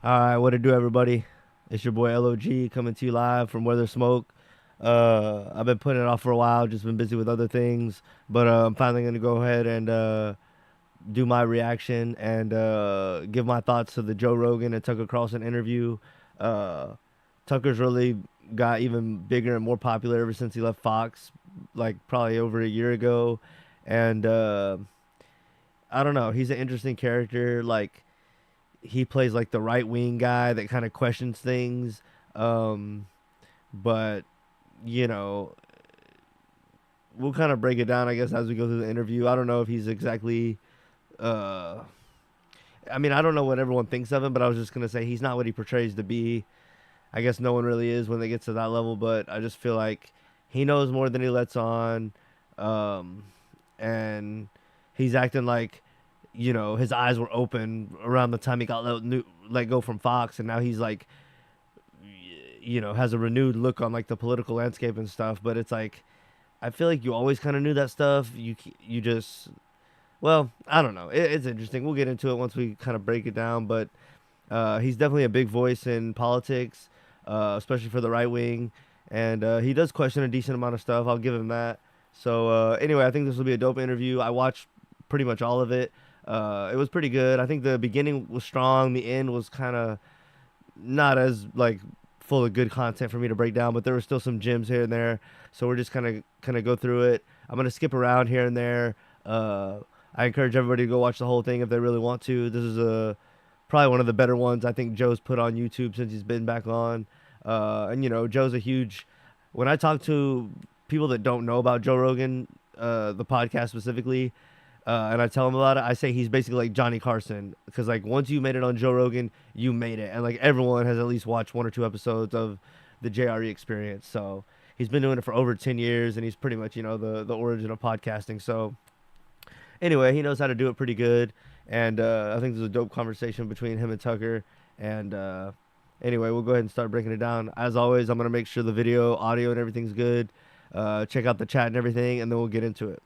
All right, what to do, everybody? It's your boy LOG coming to you live from Where There's Smoke. I've been putting it off for a while, just been busy with other things, but I'm finally gonna go ahead and do my reaction and give my thoughts to the Joe Rogan and Tucker Carlson interview. Uh, Tucker's really got even bigger and more popular ever since he left Fox, like probably over a year ago, and I don't know, he's an interesting character, like he plays like the right wing guy that kind of questions things. Um, but you know, we'll kind of break it down, I guess, as we go through the interview. I don't know if he's exactly. Uh, I mean, I don't know what everyone thinks of him, but I was just gonna say he's not what he portrays to be. I guess no one really is when they get to that level, but I just feel like he knows more than he lets on, um, and he's acting like his eyes were open around the time he got let go from Fox, and now he's like has a renewed look on like the political landscape and stuff. But it's like I feel like you always kind of knew that stuff. You just well, I don't know. It's interesting. We'll get into it once we kind of break it down. But he's definitely a big voice in politics, especially for the right wing, and he does question a decent amount of stuff. I'll give him that. So anyway, I think this will be a dope interview. I watched pretty much all of it. It was pretty good. I think the beginning was strong. The end was kind of not as like full of good content for me to break down, but there were still some gems here and there. So we're just kind of go through it. I'm gonna skip around here and there. Uh, I encourage everybody to go watch the whole thing if they really want to. This is probably one of the better ones I think Joe's put on YouTube since he's been back on. And Joe's a huge. When I talk to people that don't know about Joe Rogan, the podcast specifically, and I tell him about it, I say he's basically like Johnny Carson because like once you made it on Joe Rogan, you made it, and like everyone has at least watched one or two episodes of the JRE Experience. So he's been doing it for over 10 years, and he's pretty much the origin of podcasting. So anyway, he knows how to do it pretty good, and I think there's a dope conversation between him and Tucker. And anyway, we'll go ahead and start breaking it down. As always, I'm gonna make sure the video, audio, and everything's good. Check out the chat and everything, and then we'll get into it.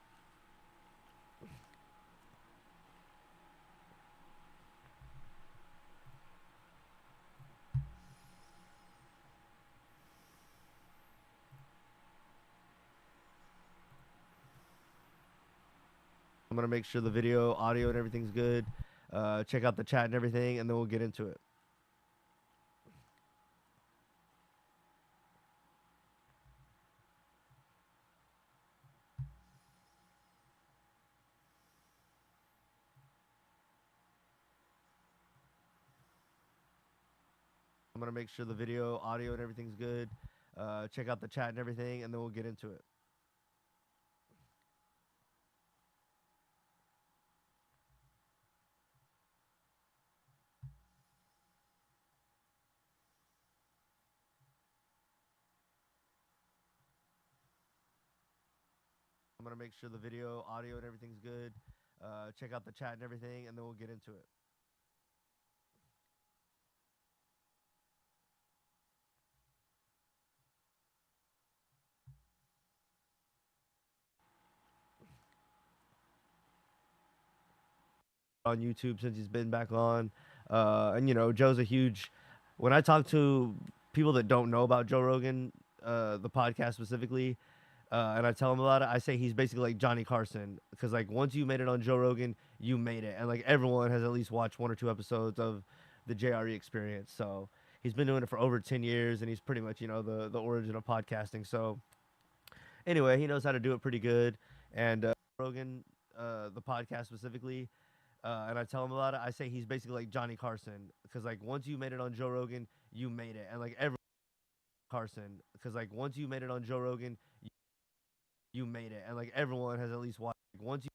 I'm gonna make sure the video, audio, and everything's good. Check out the chat and everything, and then we'll get into it. I'm gonna make sure the video, audio, and everything's good. Check out the chat and everything, and then we'll get into it. I'm gonna make sure the video, audio, and everything's good. Check out the chat and everything, and then we'll get into it. On YouTube since he's been back on, and Joe's a huge. When I talk to people that don't know about Joe Rogan, the podcast specifically, and I tell him about it, I say he's basically like Johnny Carson because like once you made it on Joe Rogan, you made it, and like everyone has at least watched one or two episodes of the JRE Experience. So he's been doing it for over 10 years, and he's pretty much the origin of podcasting. So anyway, he knows how to do it pretty good, and Rogan, the podcast specifically. And I tell him about it. I say he's basically like Johnny Carson because like once you made it on Joe Rogan, you made it, and like every Carson because like once you made it on Joe Rogan, you made it, and like everyone has at least watched. Like, once you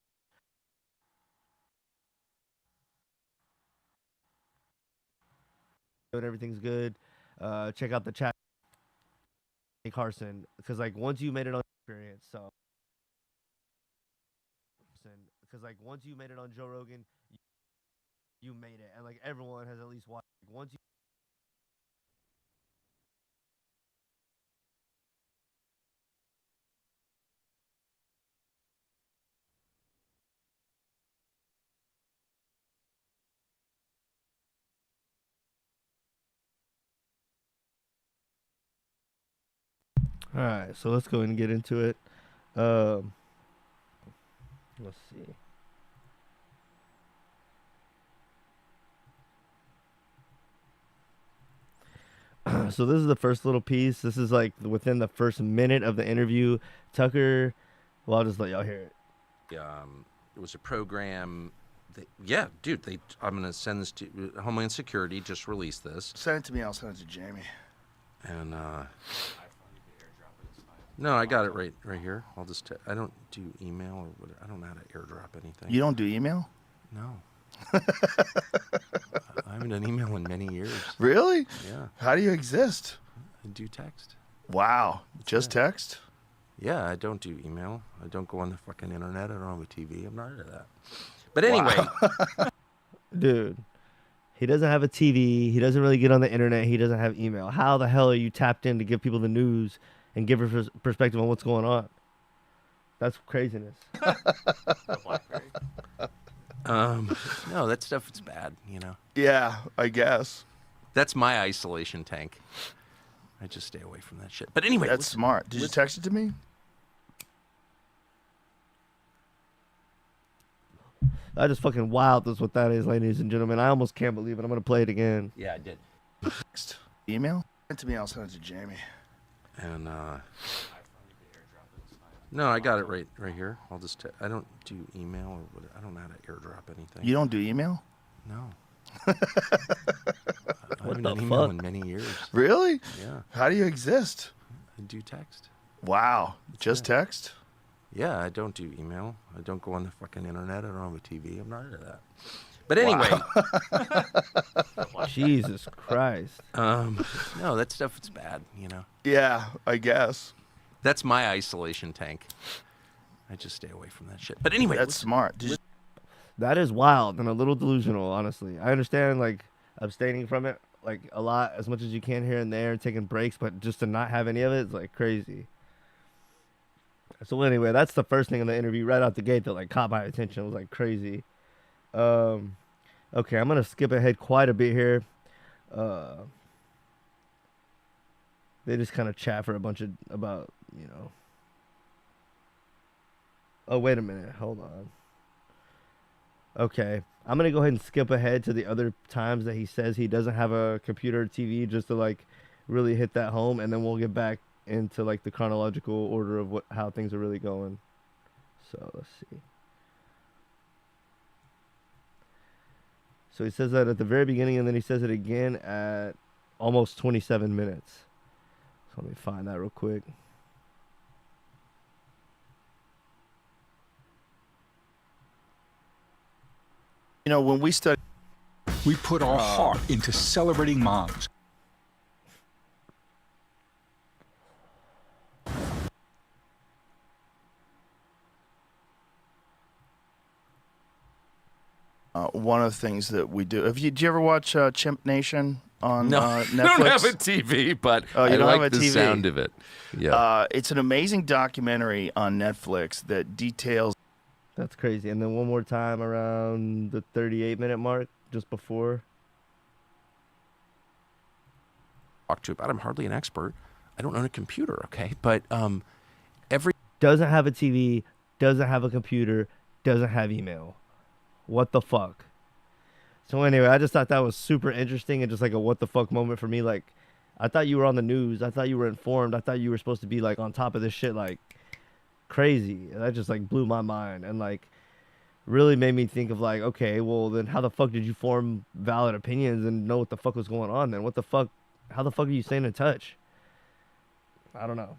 and everything's good, check out the chat. Carson because like once you made it on experience, so because like once you made it on Joe Rogan, you made it, and like everyone has at least watched. Like, once you All right, so let's go ahead and get into it. Um, let's see. So this is the first little piece. This is like within the first minute of the interview. Tucker, well, I'll just let y'all hear it. It was a program. Yeah, dude. I'm gonna send this to Homeland Security. Just released this. Send it to me. I'll send it to Jamie. And no, I got it right here. I'll just. I don't do email or what. I don't know how to airdrop anything. You don't do email? No. I haven't done email in many years. Really? Yeah. How do you exist? I do text. Wow. Just text? Yeah, I don't do email. I don't go on the fucking internet. I don't have a TV. I'm not into that. But anyway. Wow. Dude, he doesn't have a TV. He doesn't really get on the internet. He doesn't have email. How the hell are you tapped in to give people the news and give a perspective on what's going on? That's craziness. No, that stuff is bad, you know. Yeah, I guess. That's my isolation tank. I just stay away from that shit. But anyway, that's smart. Did you text it to me? I just fucking wild. That's what that is, ladies and gentlemen. I almost can't believe it. I'm gonna play it again. Yeah, I did. Text. Email? Send it to me. I'll send it to Jamie. And no, I got it right here. I'll just. I don't do email or what. I don't know how to airdrop anything. You don't do email? No. I haven't done email in many years. Really? Yeah. How do you exist? I do text. Wow. Just text? Yeah, I don't do email. I don't go on the fucking internet. I don't have a TV. I'm not into that. But anyway. Wow. Jesus Christ. No, that stuff is bad, you know. Yeah, I guess. That's my isolation tank. I just stay away from that shit. But anyway. That's smart. That is wild and a little delusional, honestly. I understand, like, abstaining from it, like, a lot, as much as you can here and there, taking breaks, but just to not have any of it is, like, crazy. So anyway, that's the first thing in the interview right out the gate that, like, caught my attention. It was, like, crazy. Okay, I'm going to skip ahead quite a bit here. They just kind of chat for a bunch of, about, you know. Oh, wait a minute. Hold on. Okay, I'm going to go ahead and skip ahead to the other times that he says he doesn't have a computer or TV just to, like, really hit that home, and then we'll get back into, like, the chronological order of how things are really going. So, let's see. So he says that at the very beginning, and then he says it again at almost 27 minutes. So let me find that real quick. You know, when we study, we put our heart into celebrating moms. one of the things that we do. Did you ever watch Chimp Nation on Netflix? I don't have a TV, but you I don't like have a the TV. sound of it. Yeah. It's an amazing documentary on Netflix that details. That's crazy. And then one more time around the 38-minute mark, just before. Talk to about. I'm hardly an expert. I don't own a computer, okay? But every doesn't have a TV, doesn't have a computer, doesn't have email. What the fuck? So anyway, I just thought that was super interesting and just like a what the fuck moment for me. Like, I thought you were on the news. I thought you were informed. I thought you were supposed to be like on top of this shit like crazy. And that just like blew my mind and like really made me think of like, okay, well then how the fuck did you form valid opinions and know what the fuck was going on then? What the fuck? How the fuck are you staying in touch? I don't know.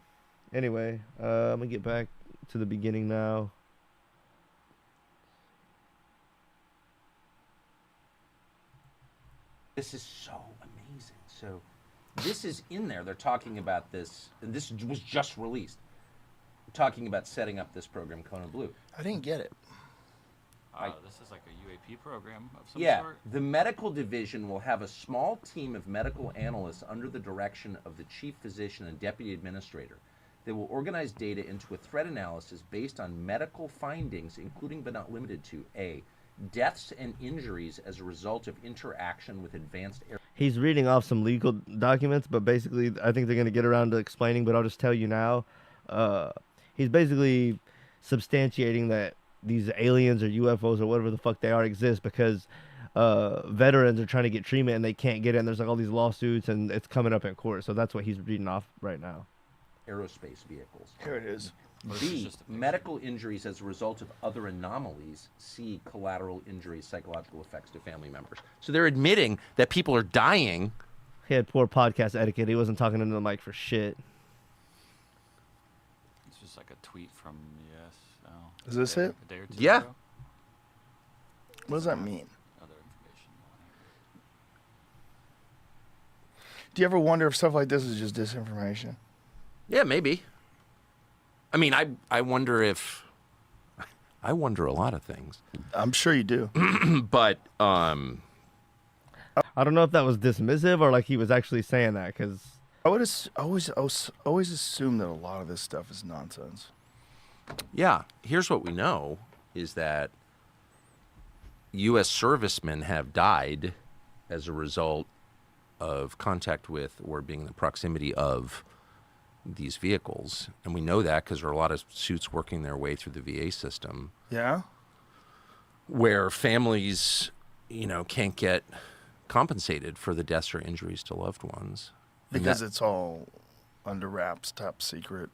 Anyway, I'm gonna get back to the beginning now. This is so amazing. So this is in there. They're talking about this, and this was just released. Talking about setting up this program, Kona Blue. I didn't get it. This is like a UAP program of some sort? The medical division will have a small team of medical analysts under the direction of the chief physician and deputy administrator. They will organize data into a threat analysis based on medical findings, including but not limited to A, deaths and injuries as a result of interaction with advanced air. He's reading off some legal documents, but basically, I think they're gonna get around to explaining. But I'll just tell you now, uh, he's basically substantiating that these aliens or UFOs or whatever the fuck they are exist because veterans are trying to get treatment and they can't get it. And there's like all these lawsuits and it's coming up in court. So that's what he's reading off right now. Aerospace vehicles. Here it is. B, medical injuries as a result of other anomalies. C, collateral injuries, psychological effects to family members. So they're admitting that people are dying. He had poor podcast etiquette. He wasn't talking into the mic for shit. It's just like a tweet from Is this it? a day or two Yeah. ago. What does that mean? Other information. Do you ever wonder if stuff like this is just disinformation? Yeah, maybe. I mean, I wonder if... I wonder a lot of things. I'm sure you do. But, I don't know if that was dismissive or like he was actually saying that because I would always assume that a lot of this stuff is nonsense. yeah, here's what we know, is that U.S. servicemen have died as a result of contact with or being in the proximity of these vehicles. And we know that because there are a lot of suits working their way through the VA system Yeah? where families, can't get compensated for the deaths or injuries to loved ones. And Because that- it's all under wraps, top secret.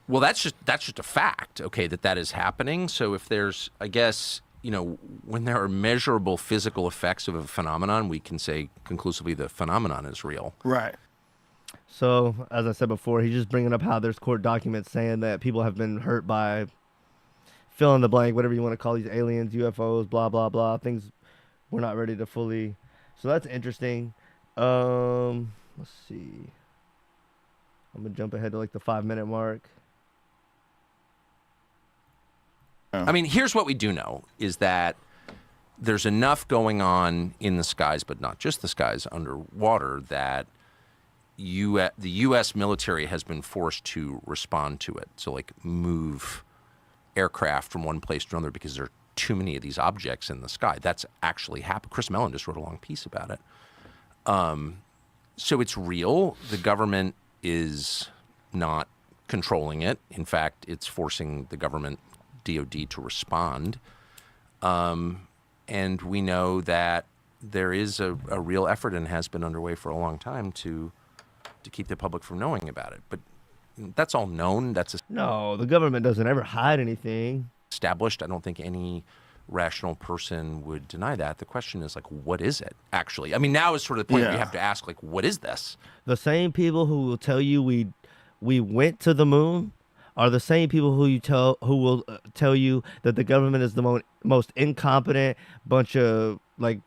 Well, that's just a fact, okay, that is happening. So if there's, I guess, when there are measurable physical effects of a phenomenon, we can say conclusively the phenomenon is real. Right. so as I said before, he's just bringing up how there's court documents saying that people have been hurt by fill in the blank, whatever you want to call these aliens, UFOs, blah blah blah, things we're not ready to fully. So that's interesting. Let's see. I'm gonna jump ahead to like the 5-minute mark. I mean, here's what we do know, is that there's enough going on in the skies, but not just the skies, underwater, that the U.S. military has been forced to respond to it. So, like, move aircraft from one place to another because there are too many of these objects in the sky. That's actually happened. Chris Mellon just wrote a long piece about it. So it's real. The government is not controlling it. In fact, it's forcing the government, DOD, to respond. And we know that there is a real effort and has been underway for a long time to keep the public from knowing about it. But that's all known. That's No, the government doesn't ever hide anything. established. I don't think any rational person would deny that. The question is, like, what is it, actually? I mean, now is sort of the point where you Yeah. have to ask, like, what is this? The same people who will tell you we went to the moon are the same people who will tell you that the government is the most incompetent bunch of like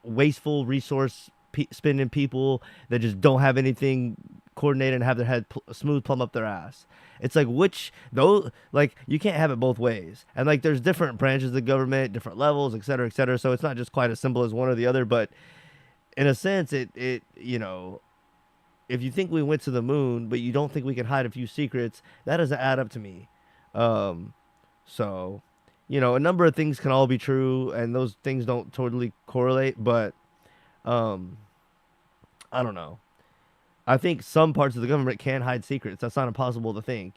wasteful resource spending people that just don't have anything coordinated and have their head smooth plumb up their ass. It's like you can't have it both ways. And like there's different branches of the government, different levels, et cetera, et cetera. So it's not just quite as simple as one or the other, but in a sense it if you think we went to the moon, but you don't think we can hide a few secrets, that doesn't add up to me. So, a number of things can all be true, and those things don't totally correlate, but I don't know. I think some parts of the government can hide secrets. That's not impossible to think,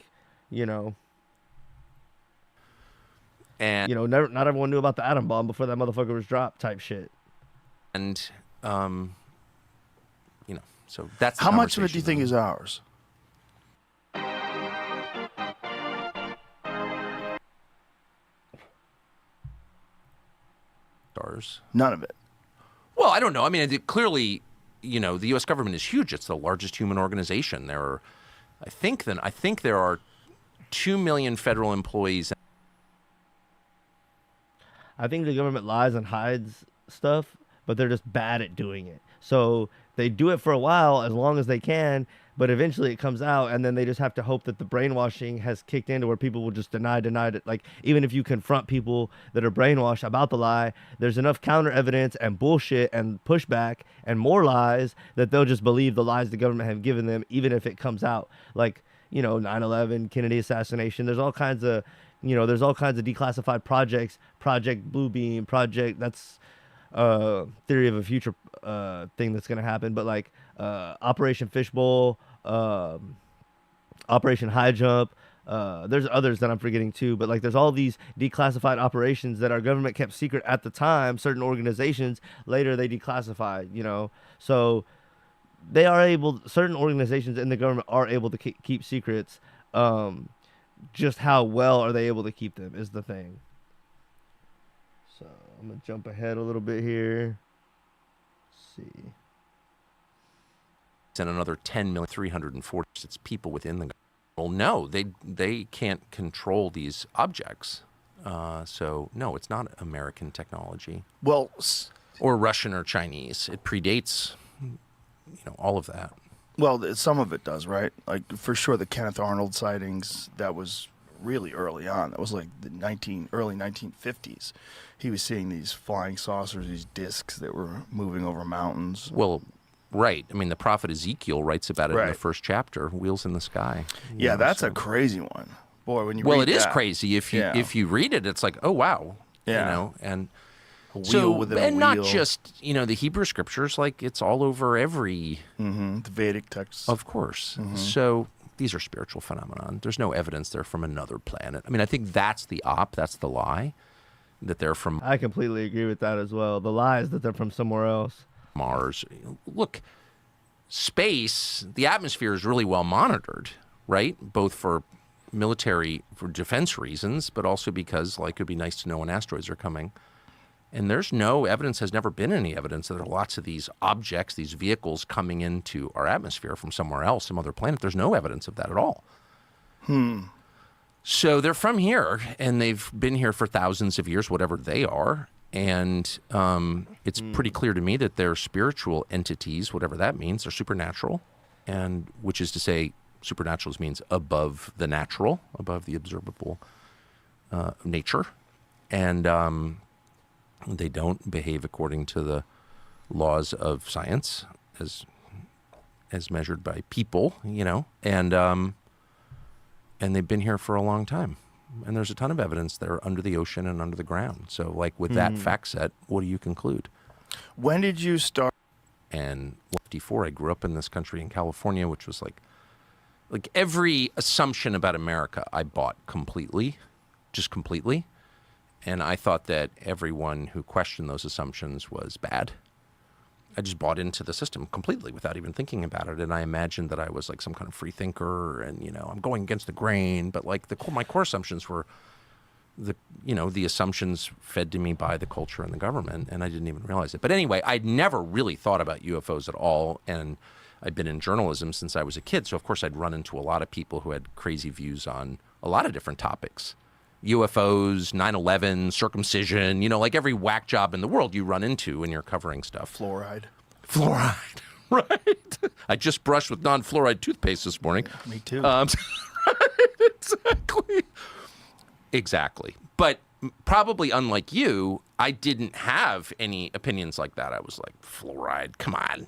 And not everyone knew about the atom bomb before that motherfucker was dropped type shit. So that's the How much of it do you conversation think is ours? stars. None of it. Well, I don't know. I mean, clearly, the U.S. government is huge. It's the largest human organization. There are, I think there are 2 million federal employees. I think the government lies and hides stuff, but they're just bad at doing it. So they do it for a while as long as they can, but eventually it comes out, and then they just have to hope that the brainwashing has kicked into where people will just deny it. Like, even if you confront people that are brainwashed about the lie, there's enough counter evidence and bullshit and pushback and more lies that they'll just believe the lies the government have given them, even if it comes out. Like, 9/11, Kennedy assassination. There's all kinds of declassified projects, Project Bluebeam, theory of a future thing that's gonna happen, but like Operation Fishbowl, Operation High Jump. There's others that I'm forgetting too, but like there's all these declassified operations that our government kept secret at the time. Certain organizations later they declassified, you know. So they are able. Certain organizations in the government are able to keep secrets. Just how well are they able to keep them is the thing. So I'm gonna jump ahead a little bit here. Let's see. And another 10,346 people within the government. Well, no, they can't control these objects. So no, it's not American technology. Well, or Russian or Chinese. It predates, all of that. well, some of it does, right? Like for sure, the Kenneth Arnold sightings, that was really early on. That was like the early 1950s. He was seeing these flying saucers, these discs that were moving over mountains. Well, right. I mean, the prophet Ezekiel writes about it in Right. the first chapter, wheels in the sky. Yeah, that's so. a crazy one. Boy, when you Well, read it is that, crazy. If you read it, it's like, oh, wow. Yeah. And a wheel so, within a and not wheel. just, the Hebrew scriptures, like it's all over every, the Vedic texts. of course. So these are spiritual phenomenon. There's no evidence they're from another planet. I mean, I think that's the that's the lie, that they're from I completely agree with that as well. The lie is that they're from somewhere else. Mars. Look, space, the atmosphere is really well monitored, right? Both for defense reasons, but also because, like, it'd be nice to know when asteroids are coming. And there's no evidence, has never been any evidence that there are lots of these objects, these vehicles coming into our atmosphere from somewhere else, some other planet. There's no evidence of that at all. So they're from here, and they've been here for thousands of years, whatever they are. And it's pretty clear to me that they're spiritual entities, whatever that means. They're supernatural, and which is to say, supernatural means above the natural, above the observable nature. And they don't behave according to the laws of science as measured by people, and they've been here for a long time. And there's a ton of evidence they're under the ocean and under the ground. So, like, with that fact set, what do you conclude? When did you start? And 54, I grew up in this country in California, which was like every assumption about America I bought completely, just completely. And I thought that everyone who questioned those assumptions was bad. I just bought into the system completely without even thinking about it. And I imagined that I was like some kind of free thinker and, I'm going against the grain. But like my core assumptions were the assumptions fed to me by the culture and the government. And I didn't even realize it. But anyway, I'd never really thought about UFOs at all. And I'd been in journalism since I was a kid. So, of course, I'd run into a lot of people who had crazy views on a lot of different topics. UFOs, 9/11, circumcision, like every whack job in the world you run into when you're covering stuff. Fluoride, right. I just brushed with non-fluoride toothpaste this morning. Yeah, me too. Exactly. But probably unlike you, I didn't have any opinions like that. I was like, fluoride, come on.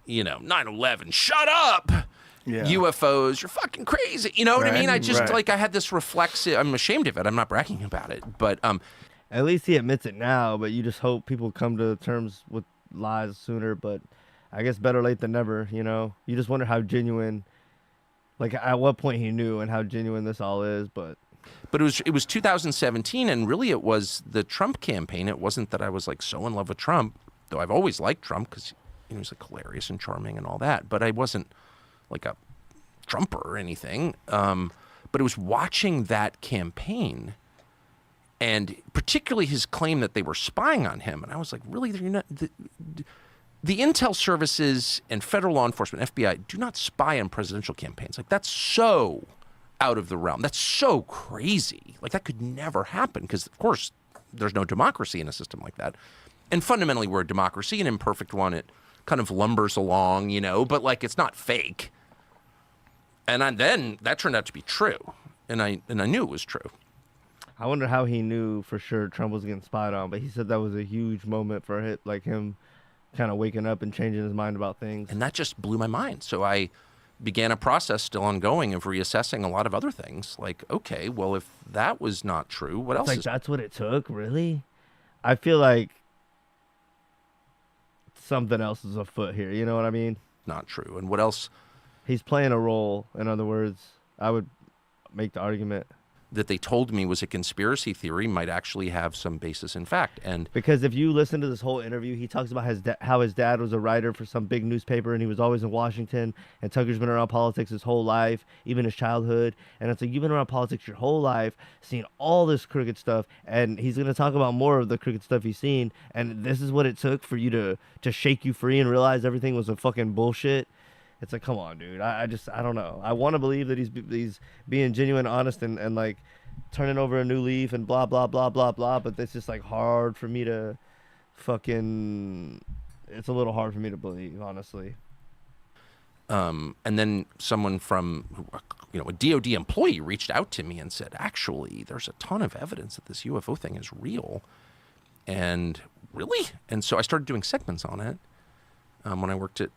9/11, shut up. Yeah. UFOs, you're fucking crazy. You know what I mean? I just, right. I had this reflexive, I'm ashamed of it. I'm not bragging about it. But At least he admits it now, but you just hope people come to terms with lies sooner. But I guess better late than never, You just wonder how genuine, like at what point he knew and how genuine this all is. But it was 2017, and really it was the Trump campaign. It wasn't that I was like so in love with Trump, though I've always liked Trump because he was like hilarious and charming and all that. But I wasn't like a Trumper or anything. But it was watching that campaign, and particularly his claim that they were spying on him. And I was like, really? You're not, the intel services and federal law enforcement, FBI, do not spy on presidential campaigns. Like, that's so out of the realm. That's so crazy. Like, that could never happen because, of course, there's no democracy in a system like that. And fundamentally, we're a democracy, an imperfect one. It kind of lumbers along, but like it's not fake. And then that turned out to be true, and I knew it was true. I wonder how he knew for sure Trump was getting spied on. But he said that was a huge moment for him kind of waking up and changing his mind about things. And that just blew my mind. So I began a process still ongoing of reassessing a lot of other things. Like, okay, well, if that was not true, what else? That's what it took, really. I feel like something else is afoot here. You know what I mean? Not true. And what else He's playing a role. In other words, I would make the argument. that they told me was a conspiracy theory might actually have some basis in fact. And Because if you listen to this whole interview, he talks about how his dad was a writer for some big newspaper and he was always in Washington. And Tucker's been around politics his whole life, even his childhood. And it's like, you've been around politics your whole life, seen all this crooked stuff. And he's going to talk about more of the crooked stuff he's seen. And this is what it took for you to shake you free and realize everything was a fucking bullshit. It's like, come on, dude. I don't know. I want to believe that he's being genuine, honest, and like turning over a new leaf and blah, blah, blah, blah, blah. But it's just like hard for me to fucking, it's a little hard for me to believe, honestly. and then someone from, a DOD employee reached out to me and said, actually, there's a ton of evidence that this UFO thing is real. And really? And so I started doing segments on it when I worked at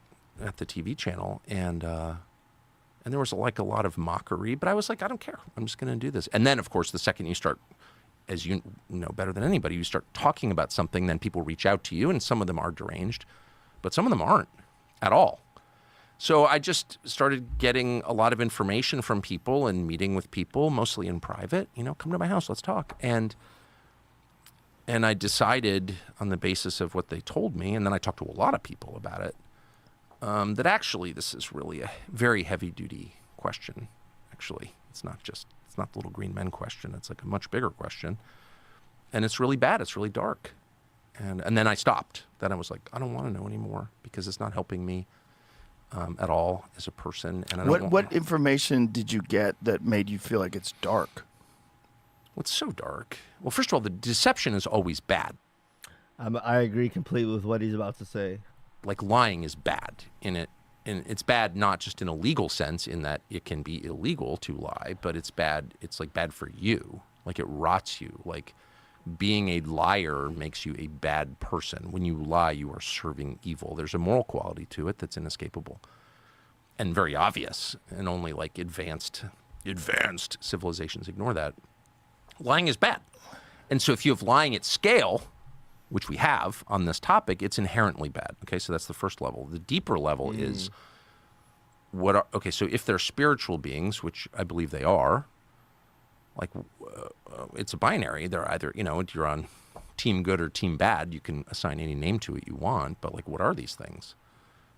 the TV channel, and there was like a lot of mockery, but I was like, I don't care. I'm just going to do this. And then, of course, the second you start, as you know better than anybody, you start talking about something, then people reach out to you, and some of them are deranged, but some of them aren't at all. So I just started getting a lot of information from people and meeting with people, mostly in private. Come to my house, let's talk. And I decided on the basis of what they told me, and then I talked to a lot of people about it, that actually this is really a very heavy-duty question. Actually, it's not the little green men question. It's like a much bigger question, and it's really bad. It's really dark, and then I stopped. Then I was like, I don't want to know anymore because it's not helping me at all as a person. And I don't what information did you get that made you feel like it's dark? What's so dark? Well, first of all, the deception is always bad. I agree completely with what he's about to say. Like lying is bad in it, and it's bad not just in a legal sense in that it can be illegal to lie, but it's bad. It's like bad for you. Like it rots you. Like being a liar makes you a bad person. When you lie, you are serving evil. There's a moral quality to it that's inescapable and very obvious, and only like advanced civilizations ignore that. Lying is bad. And so if you have lying at scale, which we have on this topic, it's inherently bad. Okay, so that's the first level. The deeper level is so if they're spiritual beings, which I believe they are, like it's a binary. They're either, you're on team good or team bad. You can assign any name to it you want, but like, what are these things?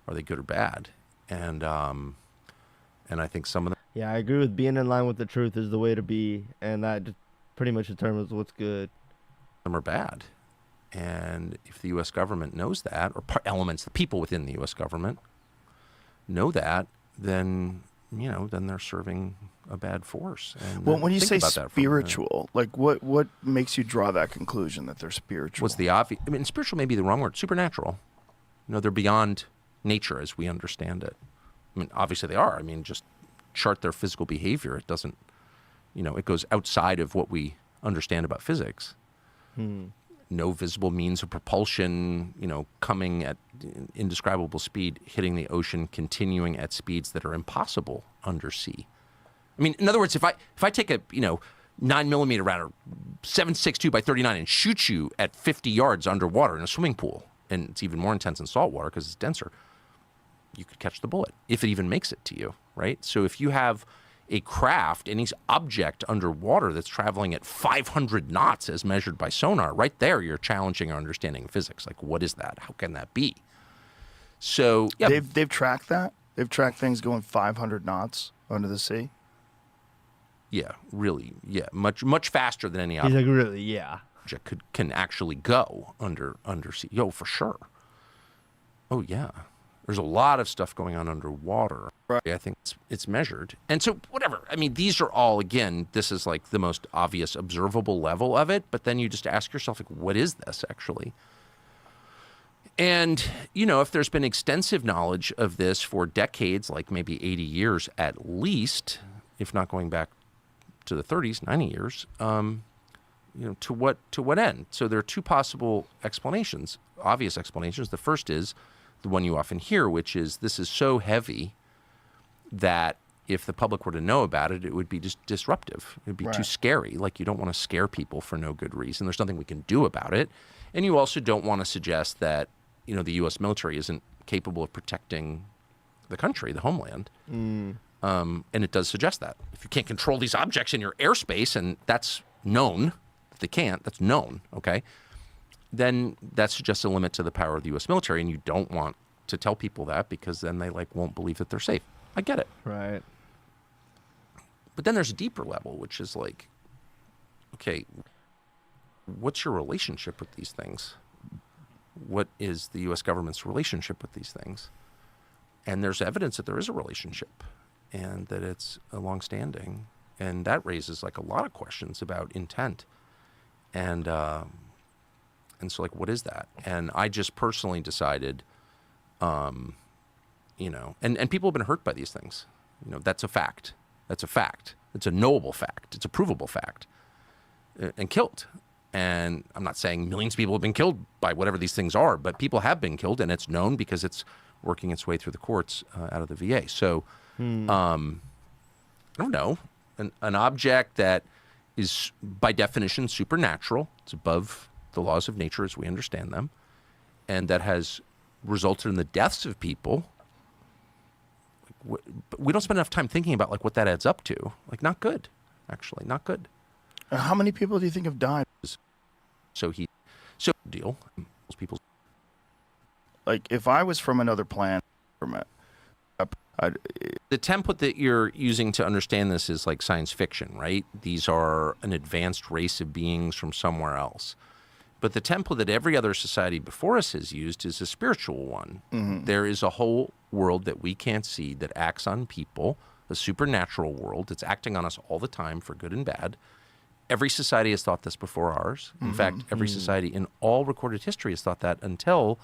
Are they good or bad? And I think some of them. Yeah, I agree with being in line with the truth is the way to be, and that just pretty much determines what's good. Some are bad. And if the U.S. government knows that, or elements, the people within the U.S. government know that, then they're serving a bad force. And well, when you say about spiritual, like what makes you draw that conclusion that they're spiritual? What's the obvious? I mean, spiritual may be the wrong word. Supernatural. They're beyond nature as we understand it. I mean, obviously they are. I mean, just chart their physical behavior. It doesn't, it goes outside of what we understand about physics. No visible means of propulsion, coming at indescribable speed, hitting the ocean, continuing at speeds that are impossible undersea. I mean, in other words, if I take a 9mm round or 7.62 by 39 and shoot you at 50 yards underwater in a swimming pool, and it's even more intense in salt water because it's denser, you could catch the bullet if it even makes it to you, right? So if you have a craft, any object underwater that's traveling at 500 knots as measured by sonar, right there you're challenging our understanding of physics. Like, what is that? How can that be? So yeah, they've tracked that. They've tracked things going 500 knots under the sea. Yeah, really. Yeah, much faster than any He's like, really? Yeah. object can actually go undersea. Yo, for sure. Oh yeah. There's a lot of stuff going on underwater. Right. I think it's measured. And so whatever. I mean, these are all, again, this is like the most obvious observable level of it. But then you just ask yourself, like, what is this actually? And, if there's been extensive knowledge of this for decades, like maybe 80 years at least, if not going back to the 30s, 90 years, to what end? So there are two possible explanations, obvious explanations. The first is the one you often hear, which is this is so heavy that if the public were to know about it, it would be just disruptive. It would be too scary. Like, you don't want to scare people for no good reason. There's nothing we can do about it. And you also don't want to suggest that the U.S. military isn't capable of protecting the country, the homeland. And it does suggest that. If you can't control these objects in your airspace, and that's known, if they can't, that's known, okay, then that suggests a limit to the power of the U.S. military, and you don't want to tell people that because then they won't believe that they're safe. I get it. Right. But then there's a deeper level, which is okay, what's your relationship with these things? What is the U.S. government's relationship with these things? And there's evidence that there is a relationship and that it's a longstanding. And that raises a lot of questions about intent. And so what is that? And I just personally decided, and people have been hurt by these things. That's a fact. That's a fact. It's a knowable fact. It's a provable fact. And killed. And I'm not saying millions of people have been killed by whatever these things are, but people have been killed, and it's known because it's working its way through the courts out of the VA. So, I don't know, an object that is by definition supernatural, it's above the laws of nature as we understand them, and that has resulted in the deaths of people. We don't spend enough time thinking about what that adds up to. Not good, actually, not good. How many people do you think have died? So deal. Most people. If I was from another planet, the template that you're using to understand this is science fiction, right? These are an advanced race of beings from somewhere else. But the template that every other society before us has used is a spiritual one. Mm-hmm. There is a whole world that we can't see that acts on people, a supernatural world. It's acting on us all the time for good and bad. Every society has thought this before ours. In fact, every society in all recorded history has thought that until,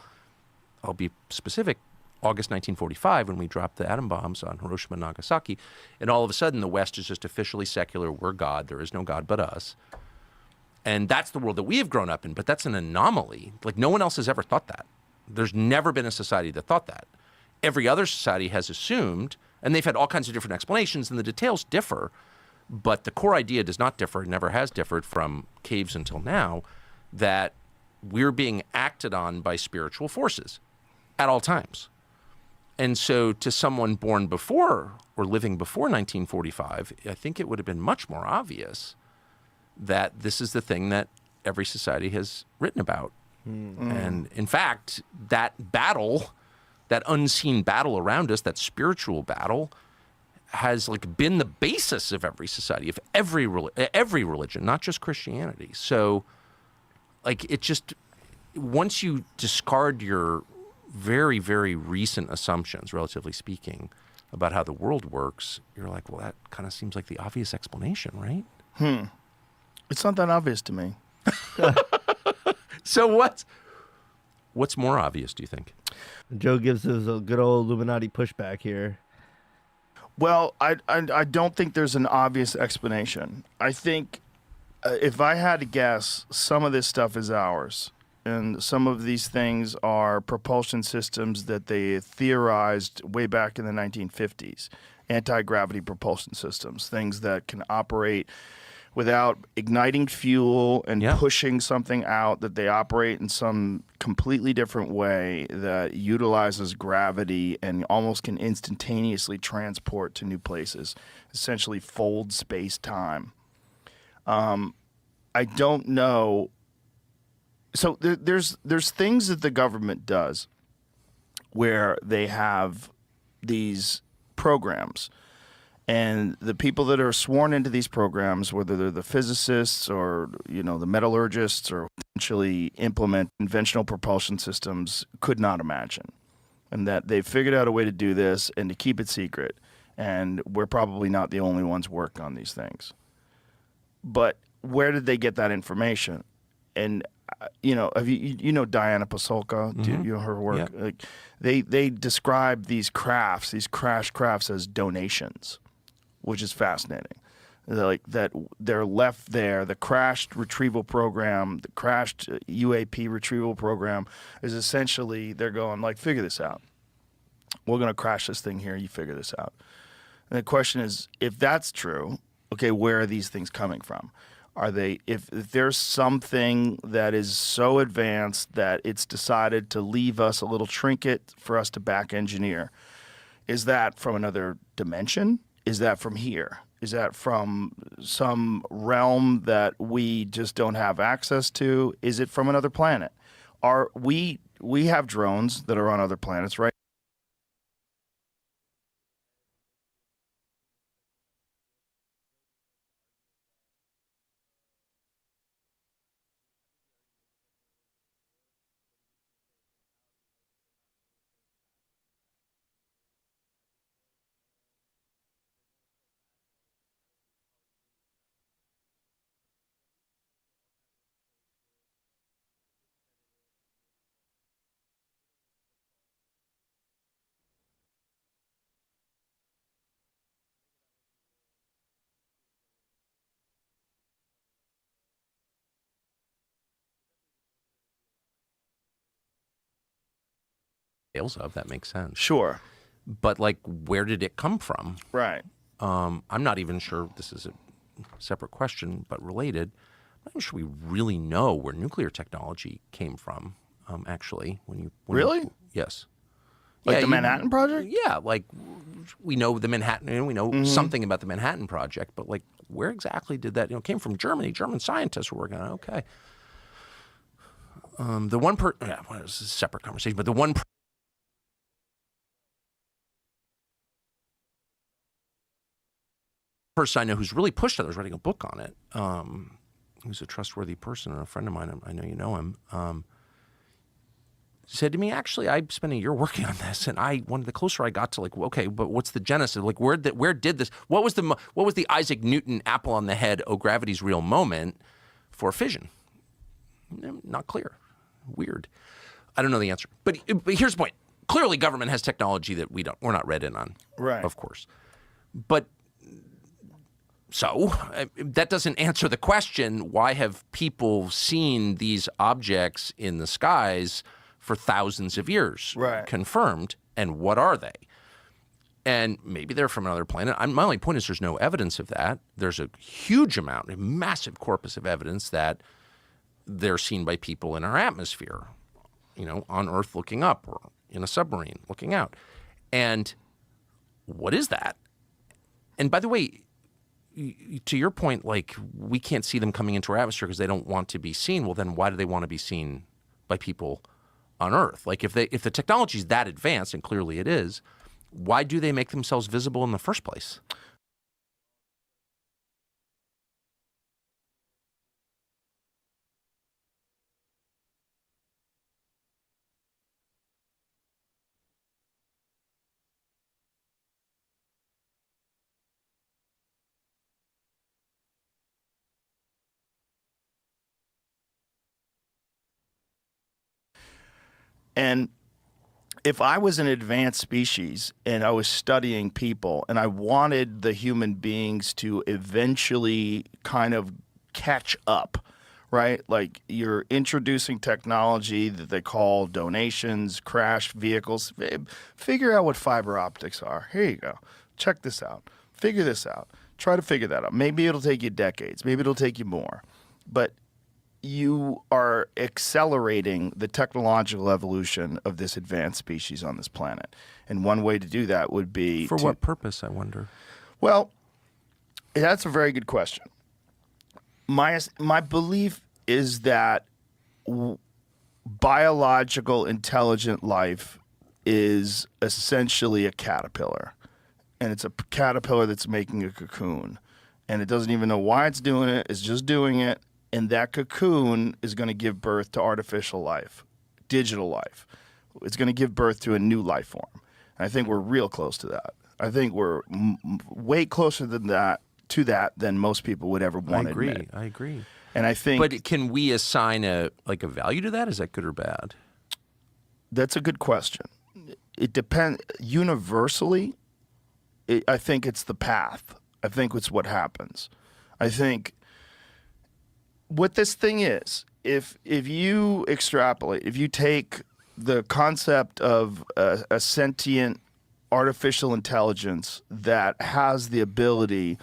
I'll be specific, August 1945, when we dropped the atom bombs on Hiroshima and Nagasaki. And all of a sudden, the West is just officially secular. We're God. There is no God but us. And that's the world that we have grown up in. But that's an anomaly. No one else has ever thought that. There's never been a society that thought that. Every other society has assumed, and they've had all kinds of different explanations, and the details differ. But the core idea does not differ, never has differed from caves until now, that we're being acted on by spiritual forces at all times. And so to someone born before or living before 1945, I think it would have been much more obvious that this is the thing that every society has written about. And in fact, that battle, that unseen battle around us, that spiritual battle, has been the basis of every society, of every religion, not just Christianity. So, it just, once you discard your very, very recent assumptions, relatively speaking, about how the world works, you're well, that kind of seems like the obvious explanation, right? It's not that obvious to me. So what's more obvious, do you think? Joe gives us a good old Illuminati pushback here. Well, I don't think there's an obvious explanation. I think if I had to guess, some of this stuff is ours. And some of these things are propulsion systems that they theorized way back in the 1950s. Anti-gravity propulsion systems, things that can operate without igniting fuel and pushing something out, that they operate in some completely different way that utilizes gravity and almost can instantaneously transport to new places, essentially fold space-time. I don't know. So there's things that the government does where they have these programs. And the people that are sworn into these programs, whether they're the physicists or, the metallurgists or potentially implement conventional propulsion systems, could not imagine. And that they've figured out a way to do this and to keep it secret. And we're probably not the only ones working on these things. But where did they get that information? And, have you know Diana Pasulka? Do you know her work? Yeah. They describe these crafts, these crash crafts, as donations, which is fascinating. That they're left there. The crashed retrieval program, the crashed UAP retrieval program is essentially, they're going figure this out. We're going to crash this thing here. You figure this out. And the question is, if that's true, okay, where are these things coming from? Are they, if there's something that is so advanced that it's decided to leave us a little trinket for us to back engineer, is that from another dimension? Is that from here? Is that from some realm that we just don't have access to? Is it from another planet? Are we have drones that are on other planets, right? Of that makes sense. Sure. But like, where did it come from? Right. I'm not even sure. This is a separate question, but related. I'm not even sure we really know where nuclear technology came from. Actually, Really? Yes. Like the Manhattan Project? Yeah, like we know the Manhattan, we know something about the Manhattan Project, but like where exactly did that, came from Germany. German scientists were working on it. Okay. The one well, this is a separate conversation, but the one person I know who's really pushed others, writing a book on it, who's a trustworthy person and a friend of mine, I know you know him, said to me, actually, I spent a year working on this, and the closer I got to like, okay, but what's the genesis? Like, where did this? What was the Isaac Newton apple on the head? Oh, gravity's real moment for fission? Not clear. Weird. I don't know the answer. But here's the point. Clearly, government has technology that we're not read in on. Right. Of course. But so that doesn't answer the question, why have people seen these objects in the skies for thousands of years, right, confirmed, and what are they? And maybe they're from another planet. My only point is there's no evidence of that. There's a huge amount, a massive corpus of evidence that they're seen by people in our atmosphere, on Earth looking up or in a submarine looking out. And what is that? And by the way, to your point, like, we can't see them coming into our atmosphere because they don't want to be seen. Well, then why do they want to be seen by people on Earth? Like, if the technology is that advanced, and clearly it is, why do they make themselves visible in the first place? And if I was an advanced species and I was studying people and I wanted the human beings to eventually kind of catch up, right? Like, you're introducing technology that they call donations, crashed vehicles. Figure out what fiber optics are. Here you go. Check this out. Figure this out. Try to figure that out. Maybe it'll take you decades. Maybe it'll take you more. But you are accelerating the technological evolution of this advanced species on this planet. And one way to do that would be For what purpose, I wonder? Well, that's a very good question. My belief is that biological intelligent life is essentially a caterpillar. And it's a caterpillar that's making a cocoon. And it doesn't even know why it's doing it. It's just doing it. And that cocoon is going to give birth to artificial life, digital life. It's going to give birth to a new life form. And I think we're real close to that. I think we're way closer to that than most people would ever want to admit. I agree. And I think, but can we assign a value to that? Is that good or bad? That's a good question. It depends. Universally, I think it's the path. I think it's what happens. I think what this thing is, if you extrapolate, if you take the concept of a sentient artificial intelligence that has the ability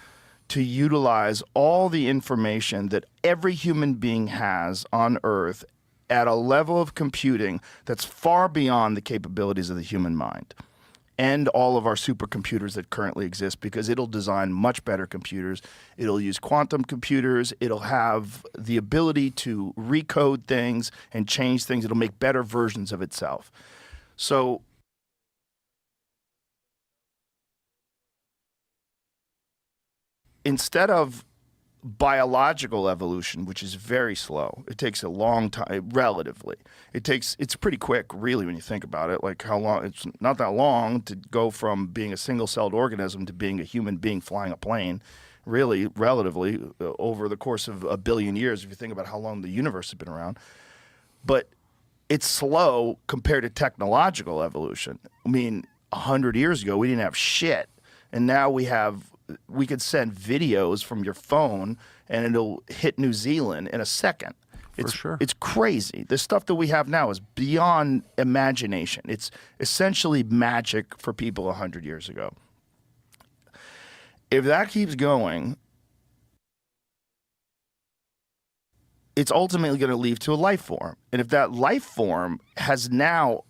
to utilize all the information that every human being has on Earth at a level of computing that's far beyond the capabilities of the human mind and all of our supercomputers that currently exist, because it'll design much better computers. It'll use quantum computers. It'll have the ability to recode things and change things. It'll make better versions of itself. So instead of biological evolution, which is very slow, it takes a long time, relatively. It's pretty quick, really, when you think about it. Like how long, it's not that long to go from being a single-celled organism to being a human being flying a plane, really, relatively, over the course of a billion years, if you think about how long the universe has been around. But it's slow compared to technological evolution. I mean, 100 years ago, we didn't have shit. And now we could send videos from your phone and it'll hit New Zealand in a second. Sure. It's crazy. The stuff that we have now is beyond imagination. It's essentially magic for people 100 years ago. If that keeps going, it's ultimately going to lead to a life form. And if that life form has now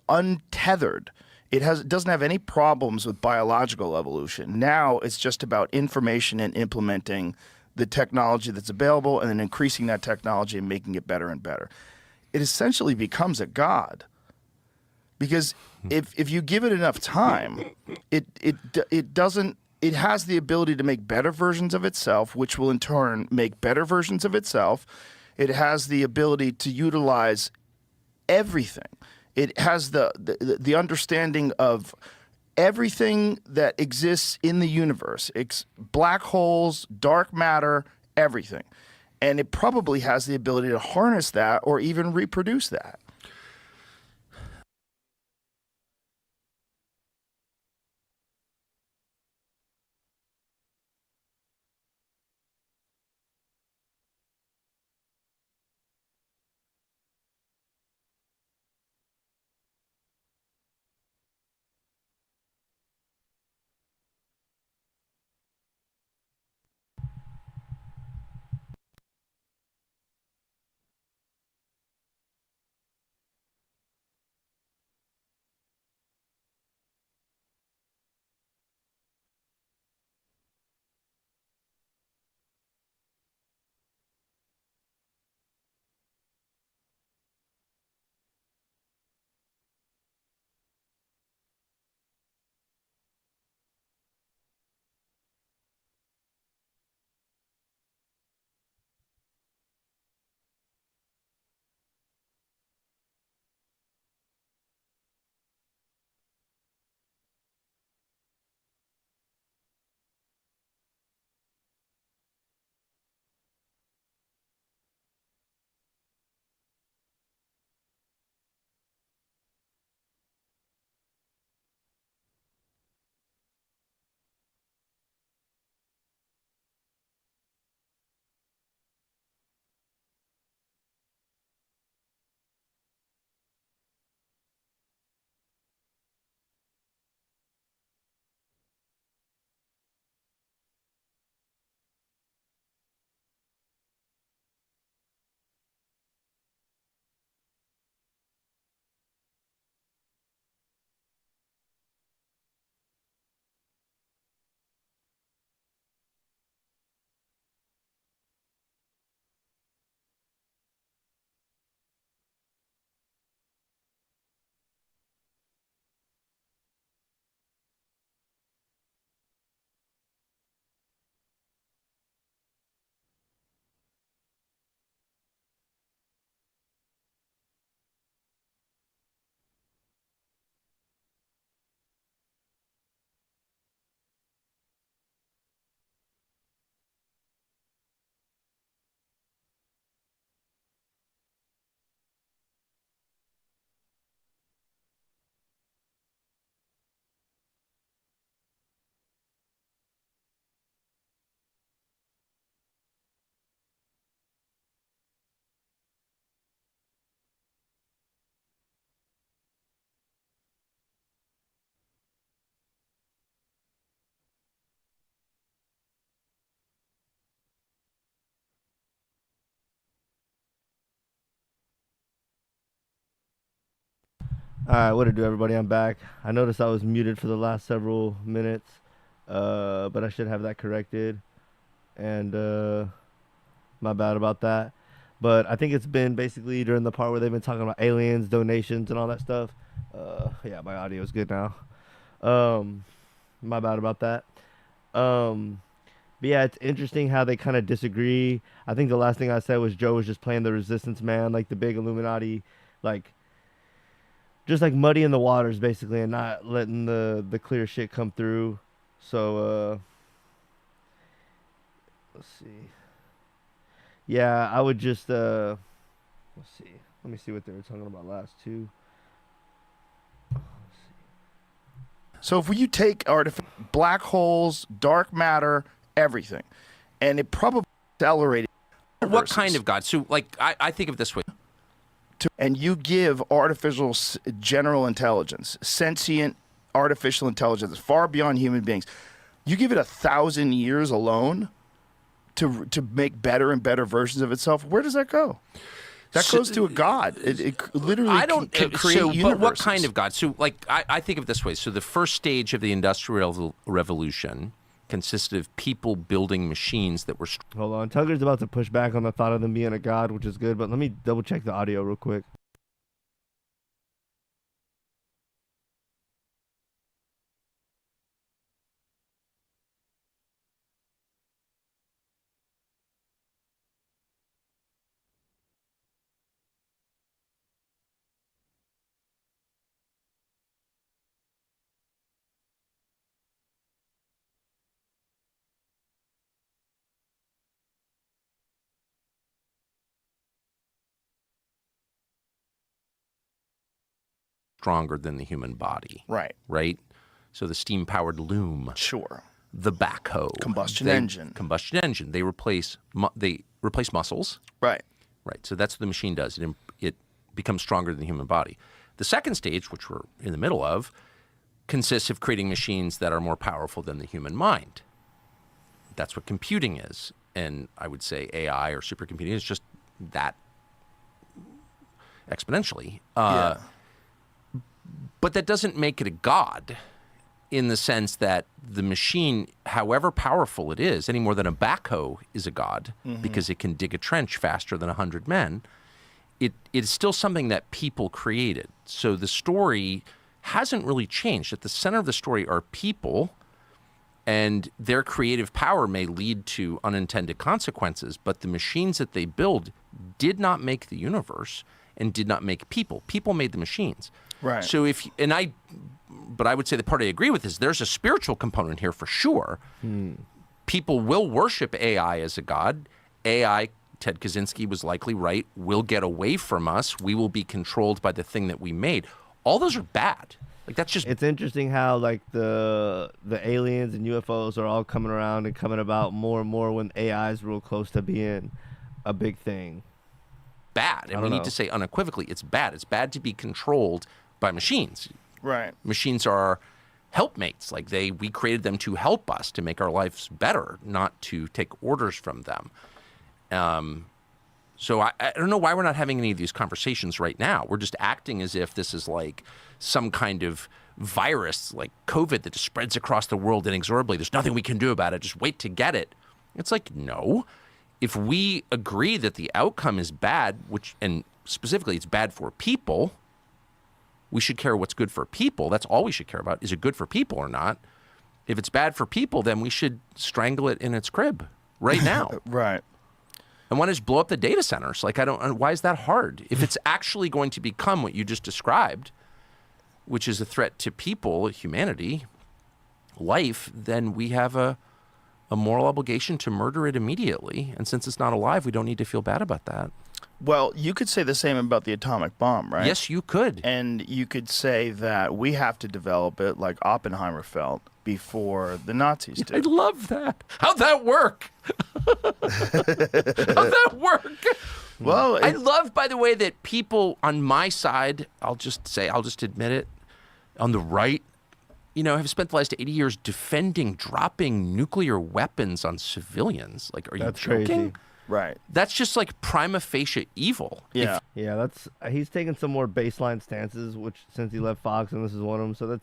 untethered, it doesn't have any problems with biological evolution. Now it's just about information and implementing the technology that's available and then increasing that technology and making it better and better. It essentially becomes a god. Because if you give it enough time, it has the ability to make better versions of itself, which will in turn make better versions of itself. It has the ability to utilize everything. It has the understanding of everything that exists in the universe. It's black holes, dark matter, everything. And it probably has the ability to harness that or even reproduce that. All right, what to do, everybody? I'm back. I noticed I was muted for the last several minutes, but I should have that corrected. And my bad about that. But I think it's been basically during the part where they've been talking about aliens, donations, and all that stuff. Yeah, my audio is good now. My bad about that. But yeah, it's interesting how they kind of disagree. I think the last thing I said was Joe was just playing the resistance man, like the big Illuminati, like just like muddying the waters basically, and not letting the clear shit come through. So let's see. Yeah, I would just let's see. Let me see what they were talking about last too. So if you take black holes, dark matter, everything, and it probably accelerated. What kind of God? So, like, I think of it this way. And you give artificial general intelligence, sentient artificial intelligence, far beyond human beings. You give it 1,000 years alone to make better and better versions of itself. Where does that go? That goes to a god. It literally can create universes. But what kind of God? So, like, I think of it this way. So the first stage of the Industrial Revolution consisted of people building machines that were... Hold on. Tucker's about to push back on the thought of them being a god, which is good, but let me double check the audio real quick. Stronger than the human body. Right. Right? So the steam-powered loom. Sure. The backhoe. Combustion engine. Combustion engine. They replace muscles. Right. Right. So that's what the machine does. It becomes stronger than the human body. The second stage, which we're in the middle of, consists of creating machines that are more powerful than the human mind. That's what computing is. And I would say AI or supercomputing is just that exponentially. Yeah. But that doesn't make it a god in the sense that the machine, however powerful it is, any more than a backhoe is a god because it can dig a trench faster than 100 men, it is still something that people created. So the story hasn't really changed. At the center of the story are people, and their creative power may lead to unintended consequences, but the machines that they build did not make the universe and did not make people. People made the machines. Right. So but I would say the part I agree with is there's a spiritual component here for sure. People will worship AI as a god. AI, Ted Kaczynski was likely right, will get away from us. We will be controlled by the thing that we made. All those are bad. Like, that's just... It's interesting how like the aliens and UFOs are all coming around and coming about more and more when AI is real close to being a big thing. Bad. And we need to say unequivocally, it's bad. It's bad to be controlled by machines. Right. Machines are helpmates. Like we created them to help us, to make our lives better, not to take orders from them. So I don't know why we're not having any of these conversations right now. We're just acting as if this is like some kind of virus, like COVID, that just spreads across the world inexorably. There's nothing we can do about it. Just wait to get it. It's like, no. If we agree that the outcome is bad, and specifically it's bad for people, we should care what's good for people. That's all we should care about. Is it good for people or not? If it's bad for people, then we should strangle it in its crib right now. Right. And why just blow up the data centers? Like, why is that hard? If it's actually going to become what you just described, which is a threat to people, humanity, life, then we have a moral obligation to murder it immediately. And since it's not alive, we don't need to feel bad about that. Well, you could say the same about the atomic bomb, right? Yes, you could. And you could say that we have to develop it like Oppenheimer felt before the Nazis did. I love that. How'd that work? How'd that work? Well, I love, by the way, that people on my side, I'll just admit it, on the right, have spent the last 80 years defending dropping nuclear weapons on civilians. Like, are you joking? Crazy. Right. That's just like prima facie evil. Yeah. Yeah, he's taking some more baseline stances, which since he left Fox, and this is one of them. So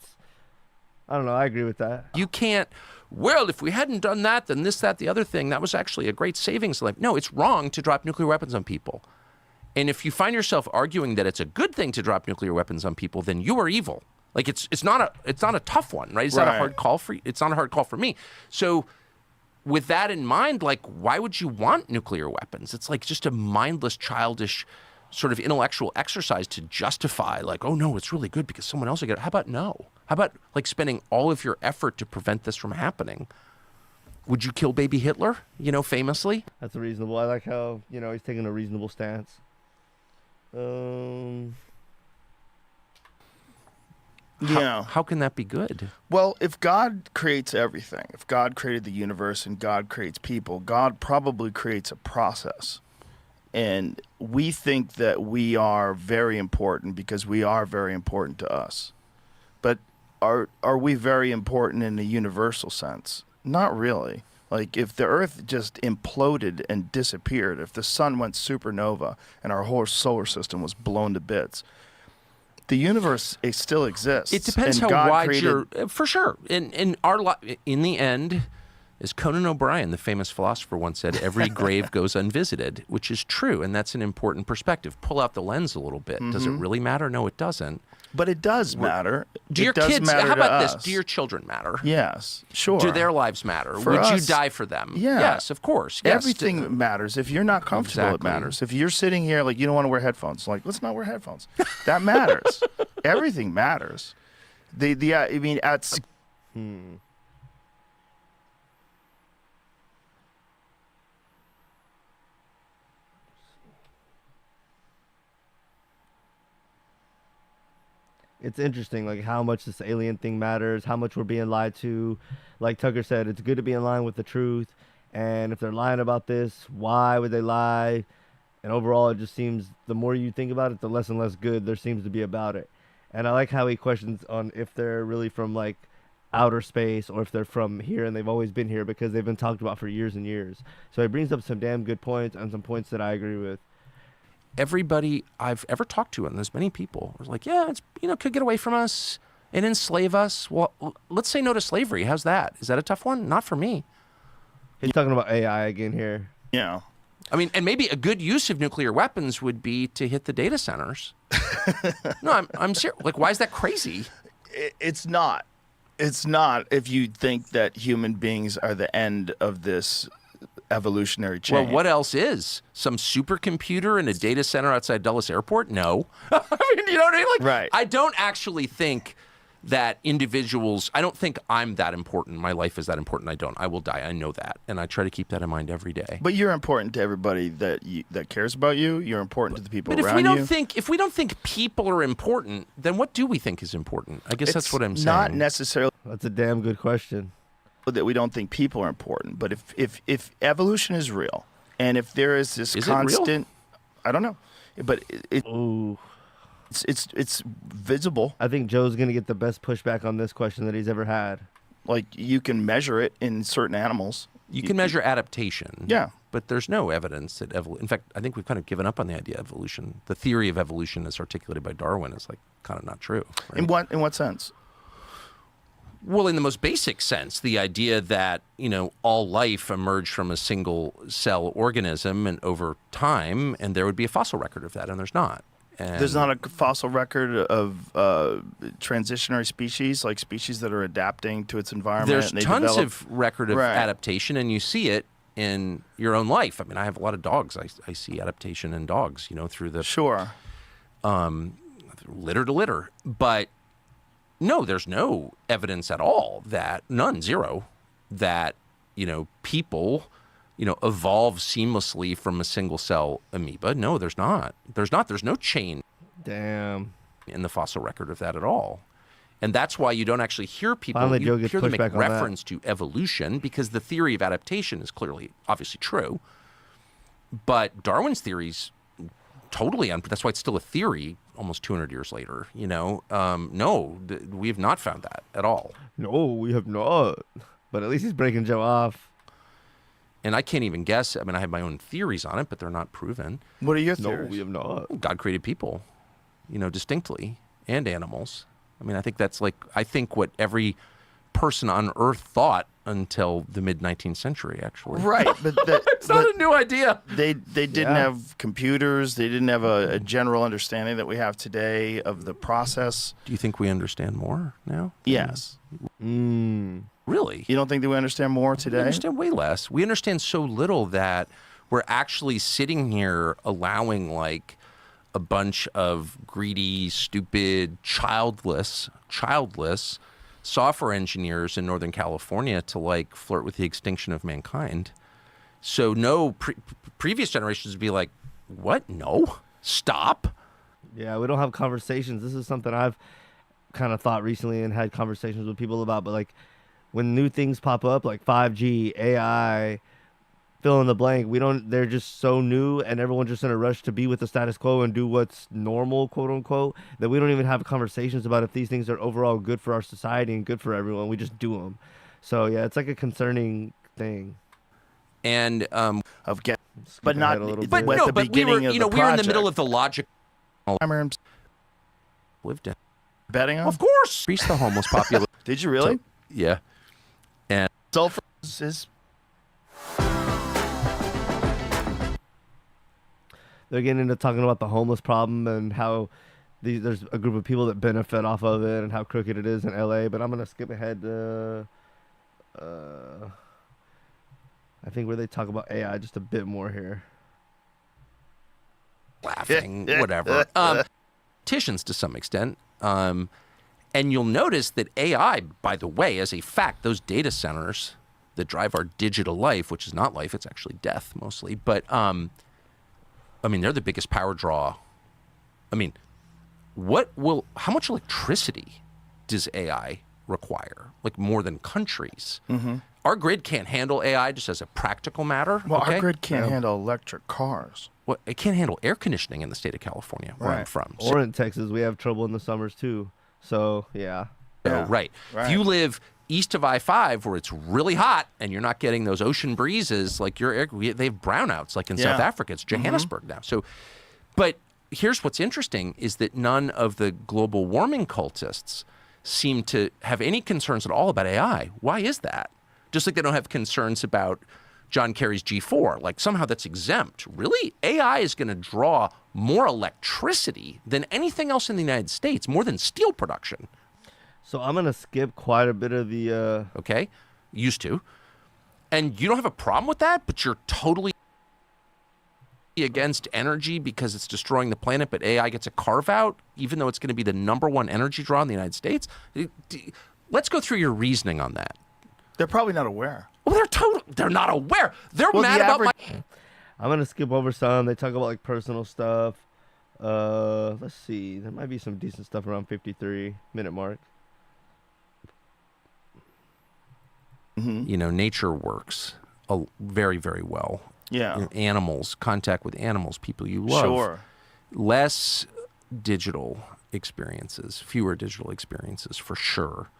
I don't know. I agree with that. You can't, well, if we hadn't done that, then this, that, the other thing, that was actually a great savings. Like, no, it's wrong to drop nuclear weapons on people. And if you find yourself arguing that it's a good thing to drop nuclear weapons on people, then you are evil. Like it's not a tough one, right? It's not a hard call for you. It's not a hard call for me. So with that in mind, like, why would you want nuclear weapons? It's like just a mindless, childish sort of intellectual exercise to justify, like, oh no, it's really good because someone else will get it. How about no? How about like spending all of your effort to prevent this from happening? Would you kill baby Hitler? You know, famously. That's reasonable. I like how he's taking a reasonable stance. How can that be good? Well, if God creates everything, if God created the universe and God creates people, God probably creates a process. And we think that we are very important because we are very important to us. But are we very important in a universal sense? Not really. Like, if the Earth just imploded and disappeared, if the sun went supernova and our whole solar system was blown to bits, the universe still exists. It depends and how God wide created... for sure. In the end, as Conan O'Brien, the famous philosopher, once said, every grave goes unvisited, which is true, and that's an important perspective. Pull out the lens a little bit. Does it really matter? No, it doesn't. But it does matter. Do your it does kids, matter how about to this? us. Do your children matter? Yes, sure. Do their lives matter? For Would you us, die for them? yeah. Yes, of course. Yes. Everything matters. If you're not comfortable, Exactly. it matters. If you're sitting here like you don't want to wear headphones, like let's not wear headphones. That matters. Everything matters. I mean, It's interesting, like how much this alien thing matters, how much we're being lied to. Like Tucker said, it's good to be in line with the truth. And if they're lying about this, why would they lie? And overall, it just seems the more you think about it, the less and less good there seems to be about it. And I like how he questions on if they're really from like outer space or if they're from here and they've always been here because they've been talked about for years and years. So he brings up some damn good points and some points that I agree with. Everybody I've ever talked to, and there's many people, was like, yeah, it's could get away from us and enslave us. Well, let's say no to slavery. How's that? Is that a tough one? Not for me. He's talking about AI again here. yeah. I mean, and maybe a good use of nuclear weapons would be to hit the data centers. No, I'm serious. Like, why is that crazy? It's not. It's not if you think that human beings are the end of this evolutionary chain. Well, what else is? Some supercomputer in a data center outside Dulles Airport? No. I mean, you know what I mean? Like, right. I don't actually think that individuals, I don't think I'm that important. My life is that important. I don't. I will die. I know that. And I try to keep that in mind every day. But you're important to everybody that cares about you. You're important to the people But around if we don't think people are important, then what do we think is important? I guess that's what I'm saying. Not necessarily That's a damn good question. that we don't think people are important, but if evolution is real, and if there is this Is it real? constant, I don't know, but Ooh. it's visible. I think Joe's going to get the best pushback on this question that he's ever had. Like you can measure it in certain animals. You can measure adaptation. Yeah. But there's no evidence that in fact, I think we've kind of given up on the idea of evolution. The theory of evolution as articulated by Darwin is like kind of not true. Right? In what sense? Well, in the most basic sense, the idea that, all life emerged from a single cell organism and over time, and there would be a fossil record of that, and there's not. And There's not a fossil record of transitionary species, like species that are adapting to its environment. There's and they tons develop... of record of Right. adaptation, and you see it in your own life. I mean, I have a lot of dogs. I see adaptation in dogs, through the Sure. litter to litter. But no, there's no evidence at all zero, that, people, evolve seamlessly from a single cell amoeba. No, there's not. There's no chain Damn. in the fossil record of that at all. And that's why you don't actually hear people Finally, Joe you gets hear them pushback make on that. reference to evolution because the theory of adaptation is clearly, obviously true. But Darwin's theory's totally that's why it's still a theory almost 200 years later. No, we have not found that at all. No, we have not. But at least he's breaking Joe off. and I can't even guess. I mean, I have my own theories on it, but they're not proven. What are your No, theories? we have not. God created people, distinctly, and animals. I mean, I think what every person on Earth thought until the mid-19th century, actually. Right, but It's not a new idea. they didn't have computers. They didn't have a general understanding that we have today of the process. Do you think we understand more now? Yes. Really? You don't think that we understand more We today? understand way less. We understand so little that we're actually sitting here allowing like a bunch of greedy, stupid, childless software engineers in Northern California to like flirt with the extinction of mankind. So no, previous generations would be like, what? No, stop. Yeah, we don't have conversations. This is something I've kind of thought recently and had conversations with people about. But like, when new things pop up, like 5G, AI, fill in the blank, they're just so new, and everyone's just in a rush to be with the status quo and do what's normal, quote unquote, that we don't even have conversations about if these things are overall good for our society and good for everyone. We just do them. So yeah, it's like a concerning thing. And Of get, Skipping but not ahead a little but bit. at the but beginning we were, of the we were in the project. middle of the logic. I'm Lived in. betting on. Of course. Increase the homeless population. Did you really? Yeah. And Sulfur is They're getting into talking about the homeless problem and how there's a group of people that benefit off of it and how crooked it is in LA. But I'm gonna skip ahead to I think where they talk about AI just a bit more here. laughing, whatever. Politicians to some extent. And you'll notice that AI, by the way, as a fact, those data centers that drive our digital life, which is not life, it's actually death mostly. But, I mean, they're the biggest power draw. I mean, how much electricity does AI require? Like more than countries. Mm-hmm. Our grid can't handle AI just as a practical matter. well, okay? our grid can't handle electric cars. Well, it can't handle air conditioning in the state of California, where I'm Right. from. So- Or in Texas, we have trouble in the summers too. So yeah. Yeah. right. If you live east of I-5 where it's really hot and you're not getting those ocean breezes, like they have brownouts, like in South Yeah. Africa. It's Johannesburg now. So, but here's what's interesting is that none of the global warming cultists seem to have any concerns at all about AI. Why is that? Just like they don't have concerns about John Kerry's G4. Like somehow that's exempt. Really? AI is going to draw more electricity than anything else in the United States, more than steel production. So I'm gonna skip quite a bit of the Okay? Used to. And you don't have a problem with that, but you're totally against energy because it's destroying the planet, but AI gets a carve out, even though it's going to be the number 1 energy draw in the United States. Let's go through your reasoning on that. They're probably not aware. Well, they're not aware. They're Well, mad the about my. I'm gonna skip over some. They talk about like personal stuff. Let's see. There might be some decent stuff around 53-minute mark. Nature works very, very well. Yeah. Animals, contact with animals, people you love. Sure. Less digital experiences, fewer digital experiences for sure.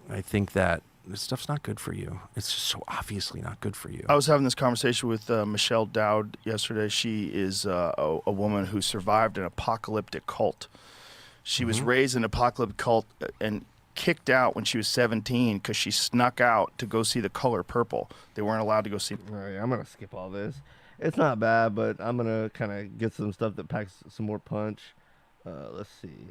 I think that this stuff's not good for you. It's just so obviously not good for you. I was having this conversation with Michelle Dowd yesterday. She is a woman who survived an apocalyptic cult. She was raised in an apocalyptic cult and kicked out when she was 17 because she snuck out to go see The Color Purple. They weren't allowed to go see. All right, I'm gonna skip all this. It's not bad, but I'm gonna kind of get some stuff that packs some more punch. Let's see.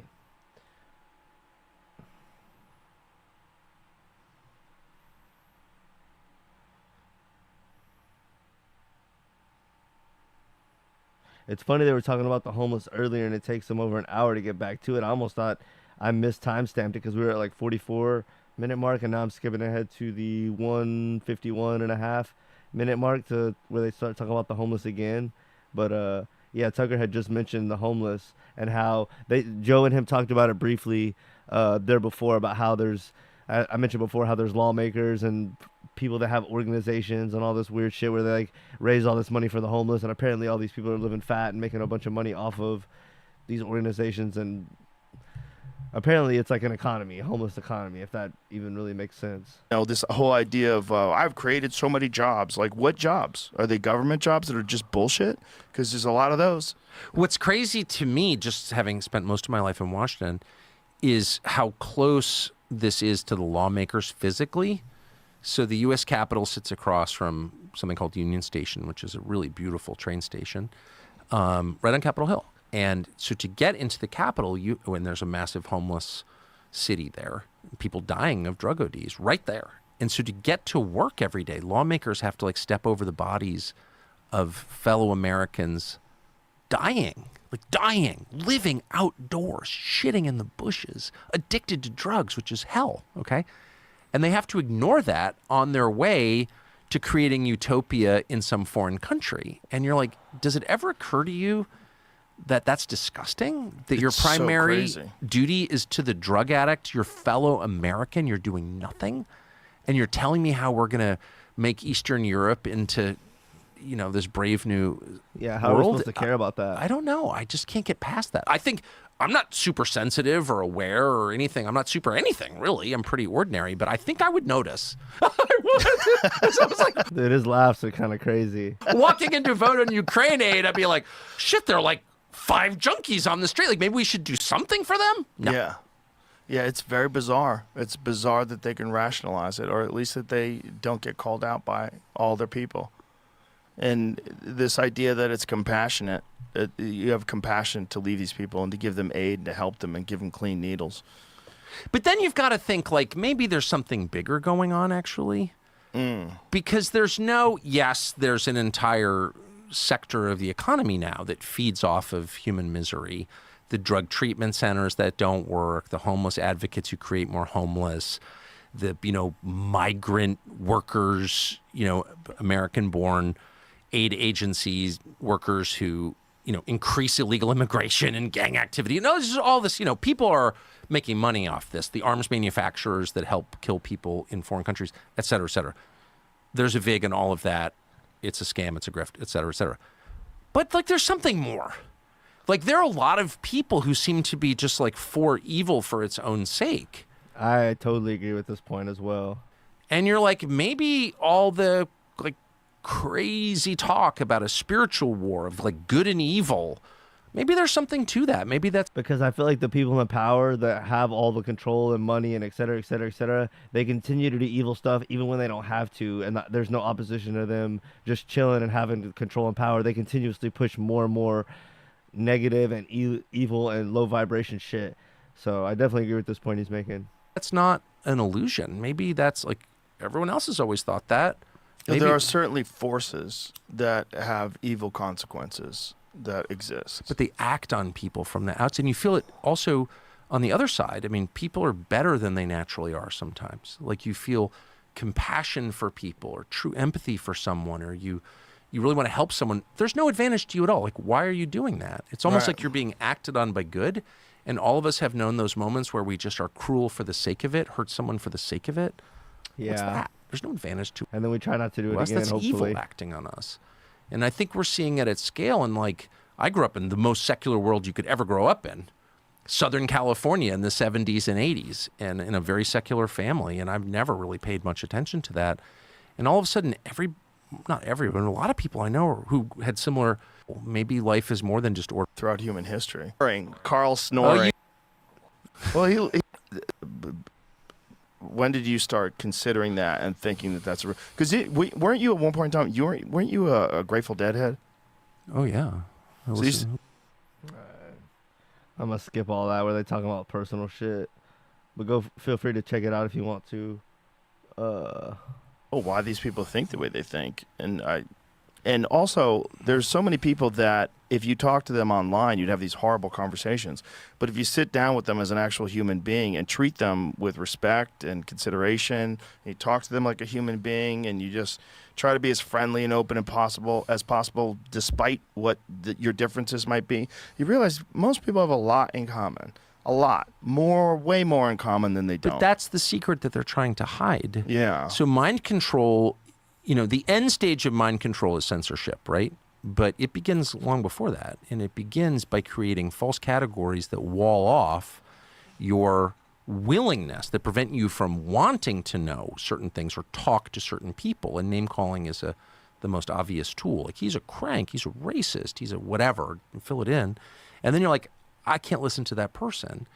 It's funny they were talking about the homeless earlier, and it takes them over an hour to get back to it. I almost thought I missed timestamped it because we were at like 44-minute mark, and now I'm skipping ahead to the 151.5-minute mark to where they start talking about the homeless again. But yeah, Tucker had just mentioned the homeless and how Joe and him talked about it briefly there before about how I mentioned before how there's lawmakers and people that have organizations and all this weird shit where they like raise all this money for the homeless, and apparently all these people are living fat and making a bunch of money off of these organizations. And Apparently, it's like an economy, a homeless economy, if that even really makes sense. You know, this whole idea of I've created so many jobs. Like, what jobs? Are they government jobs that are just bullshit? Because there's a lot of those. What's crazy to me, just having spent most of my life in Washington, is how close this is to the lawmakers physically. So the U.S. Capitol sits across from something called Union Station, which is a really beautiful train station, right on Capitol Hill. And so to get into the Capitol, when there's a massive homeless city there, people dying of drug ODs right there. And so to get to work every day, lawmakers have to like step over the bodies of fellow Americans dying, living outdoors, shitting in the bushes, addicted to drugs, which is hell, okay? And they have to ignore that on their way to creating utopia in some foreign country. And you're like, does it ever occur to you that that's disgusting? That your It's so primary crazy. duty is to the drug addict, your fellow American, you're doing nothing? And you're telling me how we're going to make Eastern Europe into, you know, this brave new Yeah, how are we world? supposed to care about that? I don't know. I just can't get past that. I think I'm not super sensitive or aware or anything. I'm not super anything, really. I'm pretty ordinary, but I think I would notice. I would. So I was like, Dude, his laughs are kind of crazy. walking into vote on Ukraine aid, I'd be like, shit, they're like 5 junkies on the street. Like, maybe we should do something for them? No. Yeah. Yeah, it's very bizarre. It's bizarre that they can rationalize it, or at least that they don't get called out by all their people. And this idea that it's compassionate, you have compassion to leave these people and to give them aid and to help them and give them clean needles. But then you've got to think, like, maybe there's something bigger going on, actually. Because there's there's an entire sector of the economy now that feeds off of human misery. The drug treatment centers that don't work, the homeless advocates who create more homeless, the, migrant workers, American-born aid agencies, workers who, increase illegal immigration and gang activity. This is all this, people are making money off this. The arms manufacturers that help kill people in foreign countries, et cetera, et cetera. There's a vig in all of that. It's a scam, it's a grift, et cetera, et cetera. But, there's something more. There are a lot of people who seem to be just, for evil for its own sake. I totally agree with this point as well. And you're like, maybe all the, crazy talk about a spiritual war of, good and evil, maybe there's something to that. Maybe that's... Because I feel like the people in power that have all the control and money and et cetera, et cetera, et cetera, they continue to do evil stuff even when they don't have to, and there's no opposition to them just chilling and having control and power. They continuously push more and more negative and evil and low vibration shit. So I definitely agree with this point he's making. That's not an illusion. Maybe that's everyone else has always thought that. Maybe... There are certainly forces that have evil consequences that exist. But they act on people from the outside. And you feel it also on the other side. I mean, people are better than they naturally are sometimes. You feel compassion for people or true empathy for someone, or you really want to help someone. There's no advantage to you at all. Why are you doing that? It's almost like you're being acted on by good. And all of us have known those moments where we just are cruel for the sake of it, hurt someone for the sake of it. Yeah. What's that? There's no advantage to And then we try not to do it us. again, That's hopefully. evil acting on us. And I think we're seeing it at scale. And I grew up in the most secular world you could ever grow up in. Southern California in the 70s and 80s, and in a very secular family. And I've never really paid much attention to that. And all of a sudden, not everyone, a lot of people I know who had similar, maybe life is more than just ordinary. Throughout human history. Carl snoring. Well, when did you start considering that and thinking that that's because weren't you at one point in time weren't you a Grateful Dead head? Oh yeah. I'm gonna skip all that where they talking about personal shit, but feel free to check it out if you want to. Why these people think the way they think, and also there's so many people that if you talk to them online, you'd have these horrible conversations. But if you sit down with them as an actual human being and treat them with respect and consideration, and you talk to them like a human being, and you just try to be as friendly and open as possible, despite what your differences might be, you realize most people have a lot in common. A lot. Way more in common than they don't. But that's the secret that they're trying to hide. Yeah. So mind control, the end stage of mind control is censorship, right? But it begins long before that. And it begins by creating false categories that wall off your willingness, that prevent you from wanting to know certain things or talk to certain people. And name calling is the most obvious tool. Like, he's a crank, he's a racist, he's a whatever, fill it in. And then you're like, I can't listen to that person.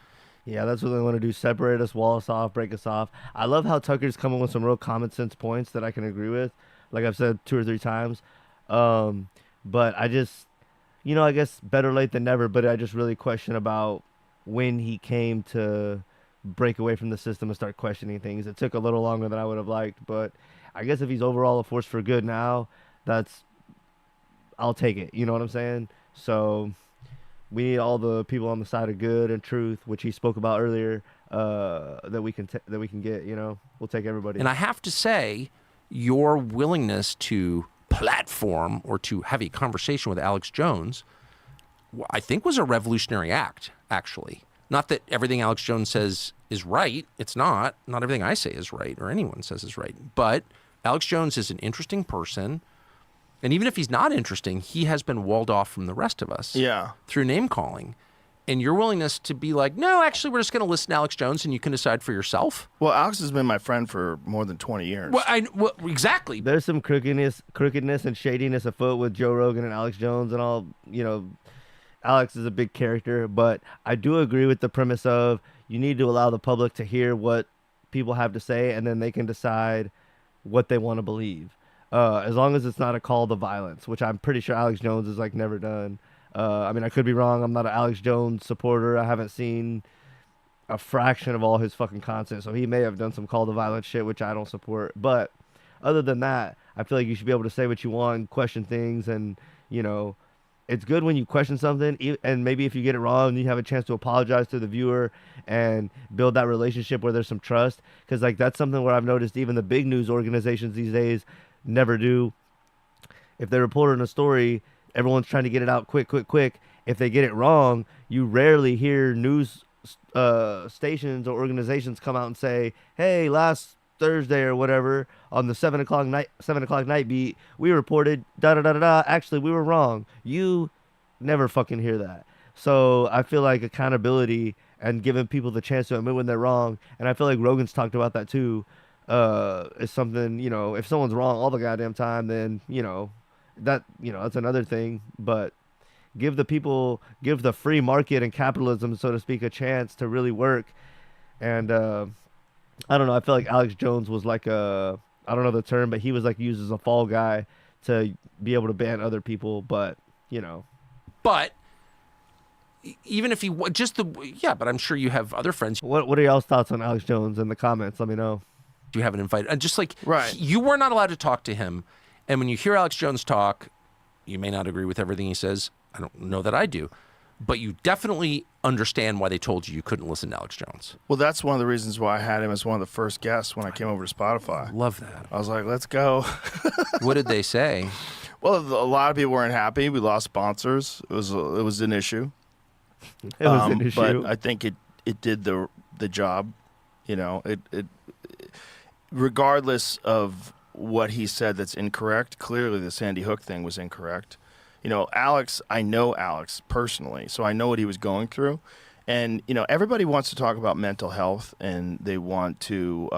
Yeah, that's what they want to do. Separate us, wall us off, break us off. I love how Tucker's coming with some real common sense points that I can agree with. Like I've said 2 or 3 times. But I just, I guess better late than never, but I just really question about when he came to break away from the system and start questioning things. It took a little longer than I would have liked, but I guess if he's overall a force for good now, I'll take it. You know what I'm saying? So we need all the people on the side of good and truth, which he spoke about earlier, that we can get. We'll take everybody. And I have to say, your willingness to platform or to have a conversation with Alex Jones, I think, was a revolutionary act, actually. Not that everything Alex Jones says is right. It's not. Not everything I say is right or anyone says is right. But Alex Jones is an interesting person. And even if he's not interesting, he has been walled off from the rest of us through name calling. And your willingness to be like, no, actually, we're just going to listen to Alex Jones and you can decide for yourself. Well, Alex has been my friend for more than 20 years. Well, exactly. There's some crookedness and shadiness afoot with Joe Rogan and Alex Jones and all, Alex is a big character, but I do agree with the premise of you need to allow the public to hear what people have to say, and then they can decide what they want to believe. As long as it's not a call to violence, which I'm pretty sure Alex Jones has never done. I mean, I could be wrong. I'm not an Alex Jones supporter. I haven't seen a fraction of all his fucking content, so he may have done some call to violence shit, which I don't support. But other than that, I feel like you should be able to say what you want, question things, and it's good when you question something, and maybe if you get it wrong, you have a chance to apologize to the viewer and build that relationship where there's some trust. Because that's something where I've noticed even the big news organizations these days never do. If they're reporting a story, everyone's trying to get it out quick. If they get it wrong, you rarely hear news stations or organizations come out and say, hey, last Thursday or whatever on the 7 o'clock night beat, we reported da-da-da-da-da. Actually, we were wrong. You never fucking hear that. So I feel like accountability and giving people the chance to admit when they're wrong, and I feel like Rogan's talked about that too, is something, if someone's wrong all the goddamn time, then, that's another thing. But give the free market and capitalism, so to speak, a chance to really work. And I don't know. I feel like Alex Jones was I don't know the term, but he was used as a fall guy to be able to ban other people. But, But even if he but I'm sure you have other friends. What are y'all's thoughts on Alex Jones in the comments? Let me know. You haven't invited. And just right. You were not allowed to talk to him. And when you hear Alex Jones talk, you may not agree with everything he says. I don't know that I do. But you definitely understand why they told you couldn't listen to Alex Jones. Well, that's one of the reasons why I had him as one of the first guests when I came over to Spotify. Love that. I was like, let's go. What did they say? Well, a lot of people weren't happy. We lost sponsors. It was an issue. It was an issue. But I think it did the job. Regardless of what he said that's incorrect, clearly the Sandy Hook thing was incorrect. Alex, I know Alex personally, so I know what he was going through. And, everybody wants to talk about mental health, and they want to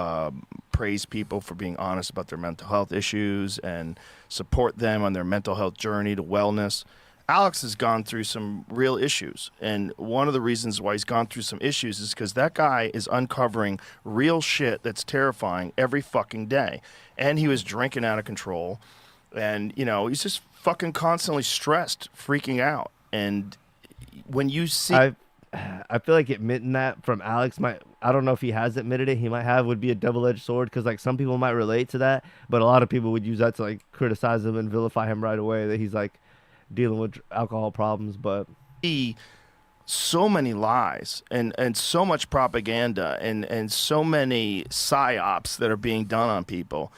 praise people for being honest about their mental health issues and support them on their mental health journey to wellness. Alex has gone through some real issues, and one of the reasons why he's gone through some issues is because that guy is uncovering real shit that's terrifying every fucking day. And he was drinking out of control, and, he's just fucking constantly stressed, freaking out. And when you see... I feel like admitting that from Alex I don't know if he has admitted it, he might have, would be a double-edged sword, because some people might relate to that, but a lot of people would use that to criticize him and vilify him right away, that he's dealing with alcohol problems. But so many lies and so much propaganda and so many psyops that are being done on people,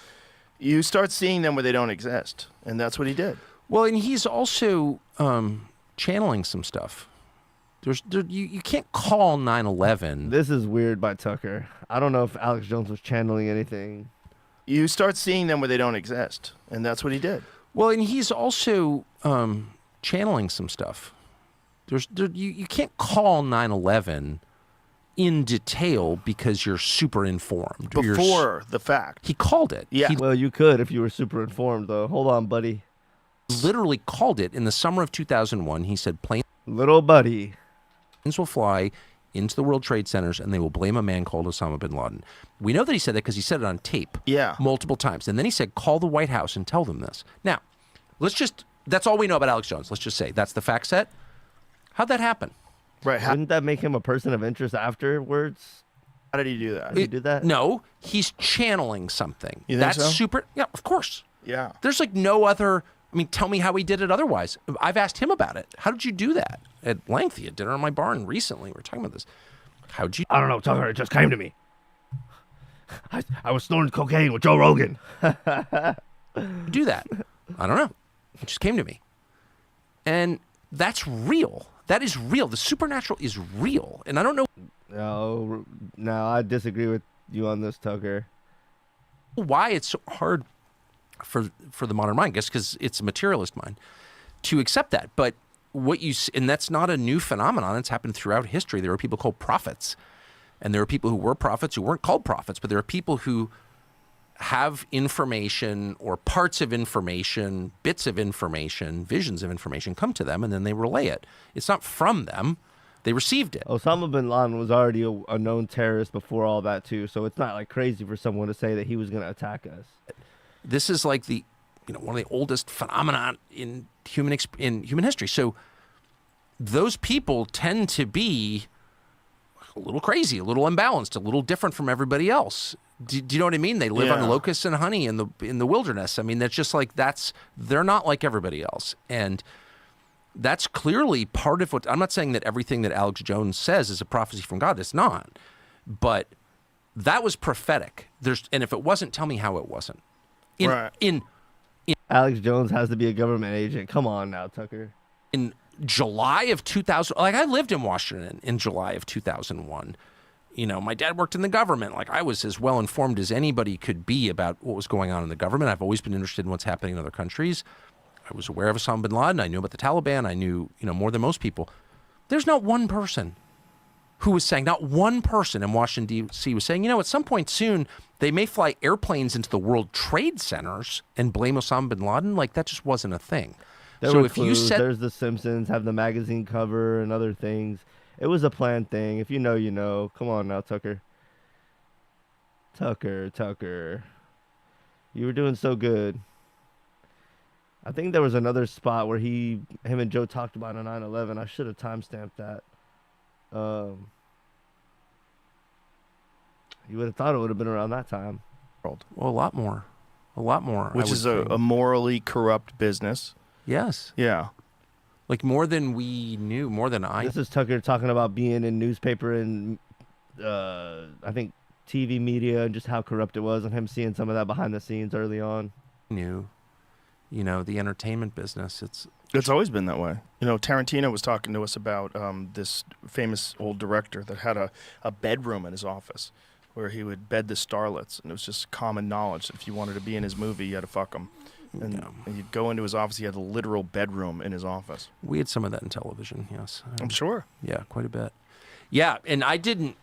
you start seeing them where they don't exist. And that's what he did. Well, and he's also channeling some stuff. You can't call 9/11. This is weird by Tucker. I don't know if Alex Jones was channeling anything. You start seeing them where they don't exist. And that's what he did. Well, and he's also channeling some stuff. You can't call 9/11 in detail because you're super informed. Before the fact. He called it. Yeah. He Well, you could if you were super informed, though. Hold on, buddy. literally called it in the summer of 2001. He said planes Little buddy. will fly into the World Trade Centers and they will blame a man called Osama bin Laden. We know that he said that because he said it on tape multiple times. And then he said, call the White House and tell them this. Now, that's all we know about Alex Jones. Let's just say that's the fact set. How'd that happen? Right. Wouldn't that make him a person of interest afterwards? How did he do that? Did he do that? No, he's channeling something. You think That's so? super. Yeah, of course. Yeah. There's like no other. I mean, tell me how he did it otherwise. I've asked him about it. How did you do that at length? He had dinner in my barn recently. We were talking about this. How'd you I don't know, Tucker. It just came to me. I was snorting cocaine with Joe Rogan. do that? I don't know. It just came to me. And that's real. That is real. The supernatural is real. And I don't know No, I disagree with you on this, Tucker. why it's so hard for the modern mind, I guess because it's a materialist mind, to accept that. But and that's not a new phenomenon. It's happened throughout history. There were people called prophets, and there are people who were prophets who weren't called prophets, but there are people who have information or parts of information, bits of information, visions of information come to them, and then they relay it. It's not from them. They received it. Osama bin Laden was already a known terrorist before all that, too, so it's not like crazy for someone to say that he was going to attack us. This is like one of the oldest phenomenon in human history. So those people tend to be a little crazy, a little unbalanced, a little different from everybody else. Do you know what I mean? They live on locusts and honey in the wilderness. I mean, that's just like they're not like everybody else, and that's clearly part of what. I'm not saying that everything that Alex Jones says is a prophecy from God. It's not, but that was prophetic. And if it wasn't, tell me how it wasn't. Alex Jones has to be a government agent. Come on now, Tucker. In July of 2000, like I lived in Washington in July of 2001. You know, my dad worked in the government. Like I was as well informed as anybody could be about what was going on in the government. I've always been interested in what's happening in other countries. I was aware of Osama bin Laden. I knew about the Taliban. I knew, more than most people. There's not one person who was saying, not one person in Washington, D.C. was saying, at some point soon, they may fly airplanes into the World Trade Centers and blame Osama bin Laden. Like, that just wasn't a thing. There were clues. There's The Simpsons, have the magazine cover and other things. It was a planned thing. If you know, you know. Come on now, Tucker. Tucker. You were doing so good. I think there was another spot where him and Joe talked about on 9/11. I should have timestamped that. You would have thought it would have been around that time. Well, a lot more. Which is a morally corrupt business. Yes. Yeah. Like more than we knew, more than I. This is Tucker talking about being in newspaper and I think TV media and just how corrupt it was, and him seeing some of that behind the scenes early on. Knew, the entertainment business. It's always been that way. Tarantino was talking to us about this famous old director that had a bedroom in his office where he would bed the starlets, and it was just common knowledge. If you wanted to be in his movie, you had to fuck him. And you'd go into his office, he had a literal bedroom in his office. We had some of that in television, yes. I'm sure. Yeah, quite a bit. Yeah, and I didn't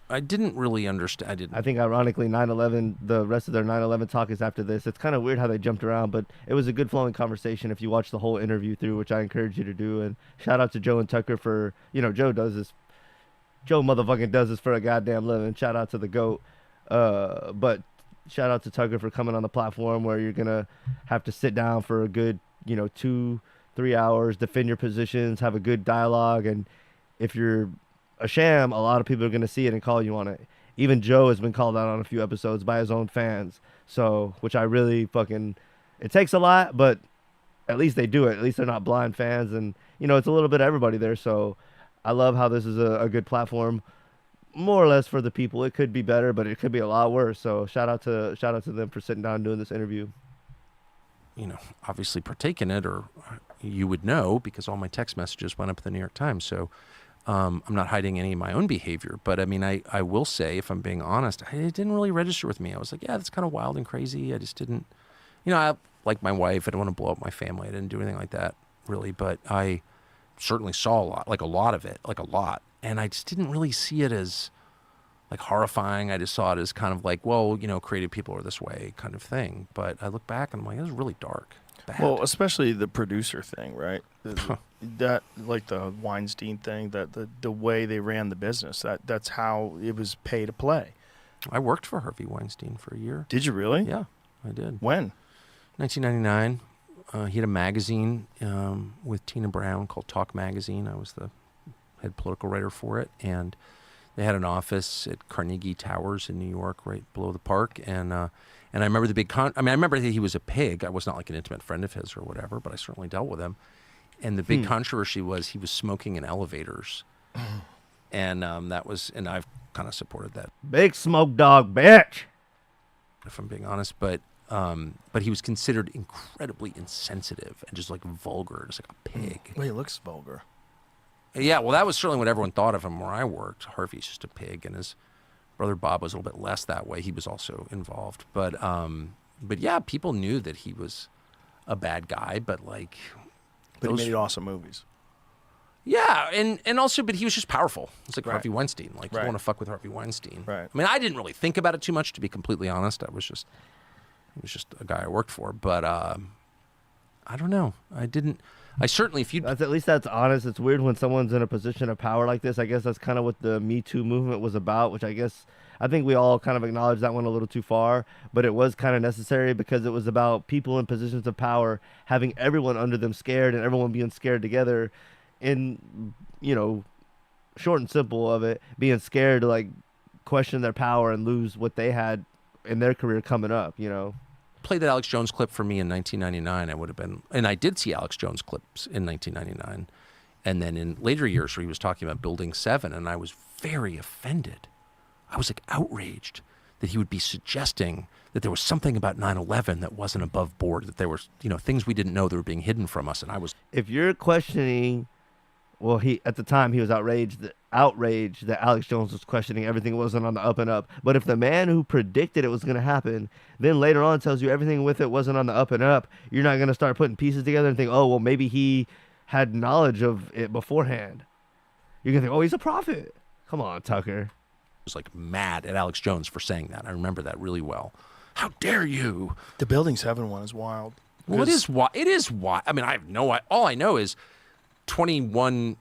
really understand. I think ironically 9/11, the rest of their 9/11 talk is after this. It's kind of weird how they jumped around, but it was a good flowing conversation if you watch the whole interview through, which I encourage you to do. And shout out to Joe and Tucker for, Joe motherfucking does this for a goddamn living. Shout out to the GOAT. But shout out to Tucker for coming on the platform where you're going to have to sit down for a good, 2-3 hours, defend your positions, have a good dialogue. And if you're a sham, a lot of people are going to see it and call you on it. Even Joe has been called out on a few episodes by his own fans. So, which I really it takes a lot, but at least they do it. At least they're not blind fans. And, it's a little bit of everybody there. So I love how this is a good platform, more or less for the people. It could be better, but it could be a lot worse. So shout out to them for sitting down and doing this interview. Obviously partake in it, or you would know because all my text messages went up at the New York Times. So I'm not hiding any of my own behavior. But I mean, I will say, if I'm being honest, it didn't really register with me. I was like, yeah, that's kind of wild and crazy. I just didn't, I like my wife. I don't want to blow up my family. I didn't do anything like that really, but I certainly saw a lot of it, like a lot. and I just didn't really see it as like horrifying. I just saw it as kind of like, well, creative people are this way kind of thing. But I look back and I'm like, it was really dark. Bad. Well, especially the producer thing, right? That like the Weinstein thing, that the way they ran the business, that's how it was pay to play. I worked for Harvey Weinstein for a year. Did you really? Yeah, I did. When? 1999. He had a magazine with Tina Brown called Talk Magazine. I was the head political writer for it, and they had an office at Carnegie Towers in New York, right below the park. And I remember the big I remember that he was a pig. I was not like an intimate friend of his or whatever, but I certainly dealt with him. And the big controversy was he was smoking in elevators, and and I've kind of supported that, Big smoke dog, bitch. if I'm being honest. But he was considered incredibly insensitive and just like vulgar, just like a pig. Well, he looks vulgar. Yeah, well, that was certainly what everyone thought of him where I worked. Harvey's just a pig, and his brother Bob was a little bit less that way. He was also involved, but yeah, people knew that he was a bad guy, but like, But he made awesome movies. yeah, and also, but he was just powerful. It's like Harvey Weinstein. Like, you Right. want to fuck with Harvey Weinstein. Right. I mean, I didn't really think about it too much, to be completely honest. He was just a guy I worked for, but I don't know. I certainly, if you At least that's honest. It's weird when someone's in a position of power like this. I guess that's kind of what the Me Too movement was about, which I think we all kind of acknowledged that one a little too far, but it was kind of necessary because it was about people in positions of power having everyone under them scared and everyone being scared together, in, short and simple of it, being scared to like question their power and lose what they had in their career coming up, played that Alex Jones clip for me in 1999, I would have been, and I did see Alex Jones clips in 1999, and then in later years where he was talking about Building 7, and I was very offended. I was like outraged that he would be suggesting that there was something about 9/11 that wasn't above board, that there were things we didn't know that were being hidden from us, and I was. If you're questioning, well, at the time he was outraged that Alex Jones was questioning everything wasn't on the up and up. But if the man who predicted it was going to happen, then later on tells you everything with it wasn't on the up and up, you're not going to start putting pieces together and think, oh, well, maybe he had knowledge of it beforehand. You're going to think, oh, he's a prophet. Come on, Tucker. Was like mad at Alex Jones for saying that. I remember that really well. How dare you? The Building 7 one is wild. Well, it is why. It is why. I mean, I have no. All I know is 21.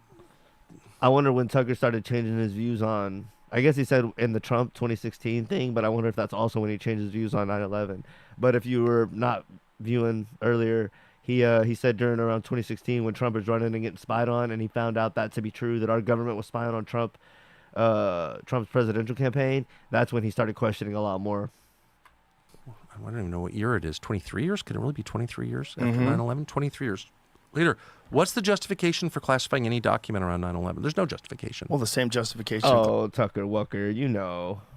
I wonder when Tucker started changing his views on, I guess he said in the Trump 2016 thing, but I wonder if that's also when he changed his views on 9/11. But if you were not viewing earlier, he said during around 2016 when Trump was running and getting spied on, and he found out that to be true, that our government was spying on Trump's presidential campaign, that's when he started questioning a lot more. I don't even know what year it is. 23 years? Could it really be 23 years after 9/11? 23 years later. What's the justification for classifying any document around 9/11? There's no justification. Well, the same justification Oh, Tucker Walker,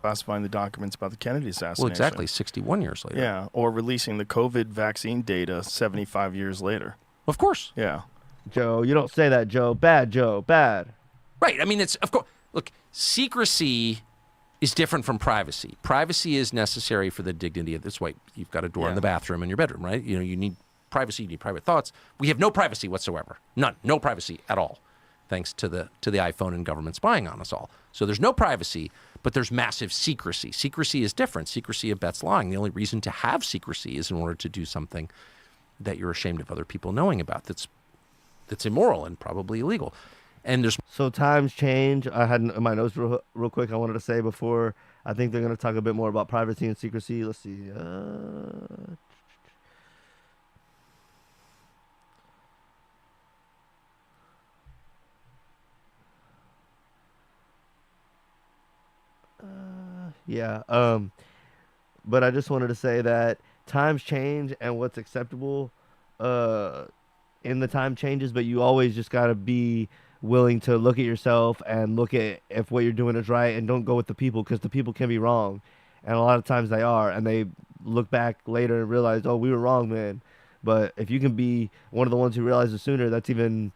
classifying the documents about the Kennedy assassination. Well, exactly. 61 years later. Yeah, or releasing the COVID vaccine data 75 years later. Of course. Yeah. Joe, you don't say that, Joe. Bad, Joe. Bad. Right. I mean, it's, of course, look, secrecy is different from privacy. Privacy is necessary for the dignity of this. Why you've got a door in the bathroom in your bedroom, right? You need privacy, you need private thoughts. We have no privacy whatsoever. None. No privacy at all, thanks to the iPhone and government spying on us all. So there's no privacy, but there's massive secrecy. Secrecy is different. Secrecy abets lying. The only reason to have secrecy is in order to do something that you're ashamed of other people knowing about. That's immoral and probably illegal. And there's So times change. I had in my notes real quick I wanted to say before. I think they're going to talk a bit more about privacy and secrecy. Let's see. Yeah. But I just wanted to say that times change and what's acceptable in the time changes, but you always just got to be willing to look at yourself and look at if what you're doing is right, and don't go with the people, because the people can be wrong. And a lot of times they are, and they look back later and realize, oh, we were wrong, man. But if you can be one of the ones who realizes sooner, that's even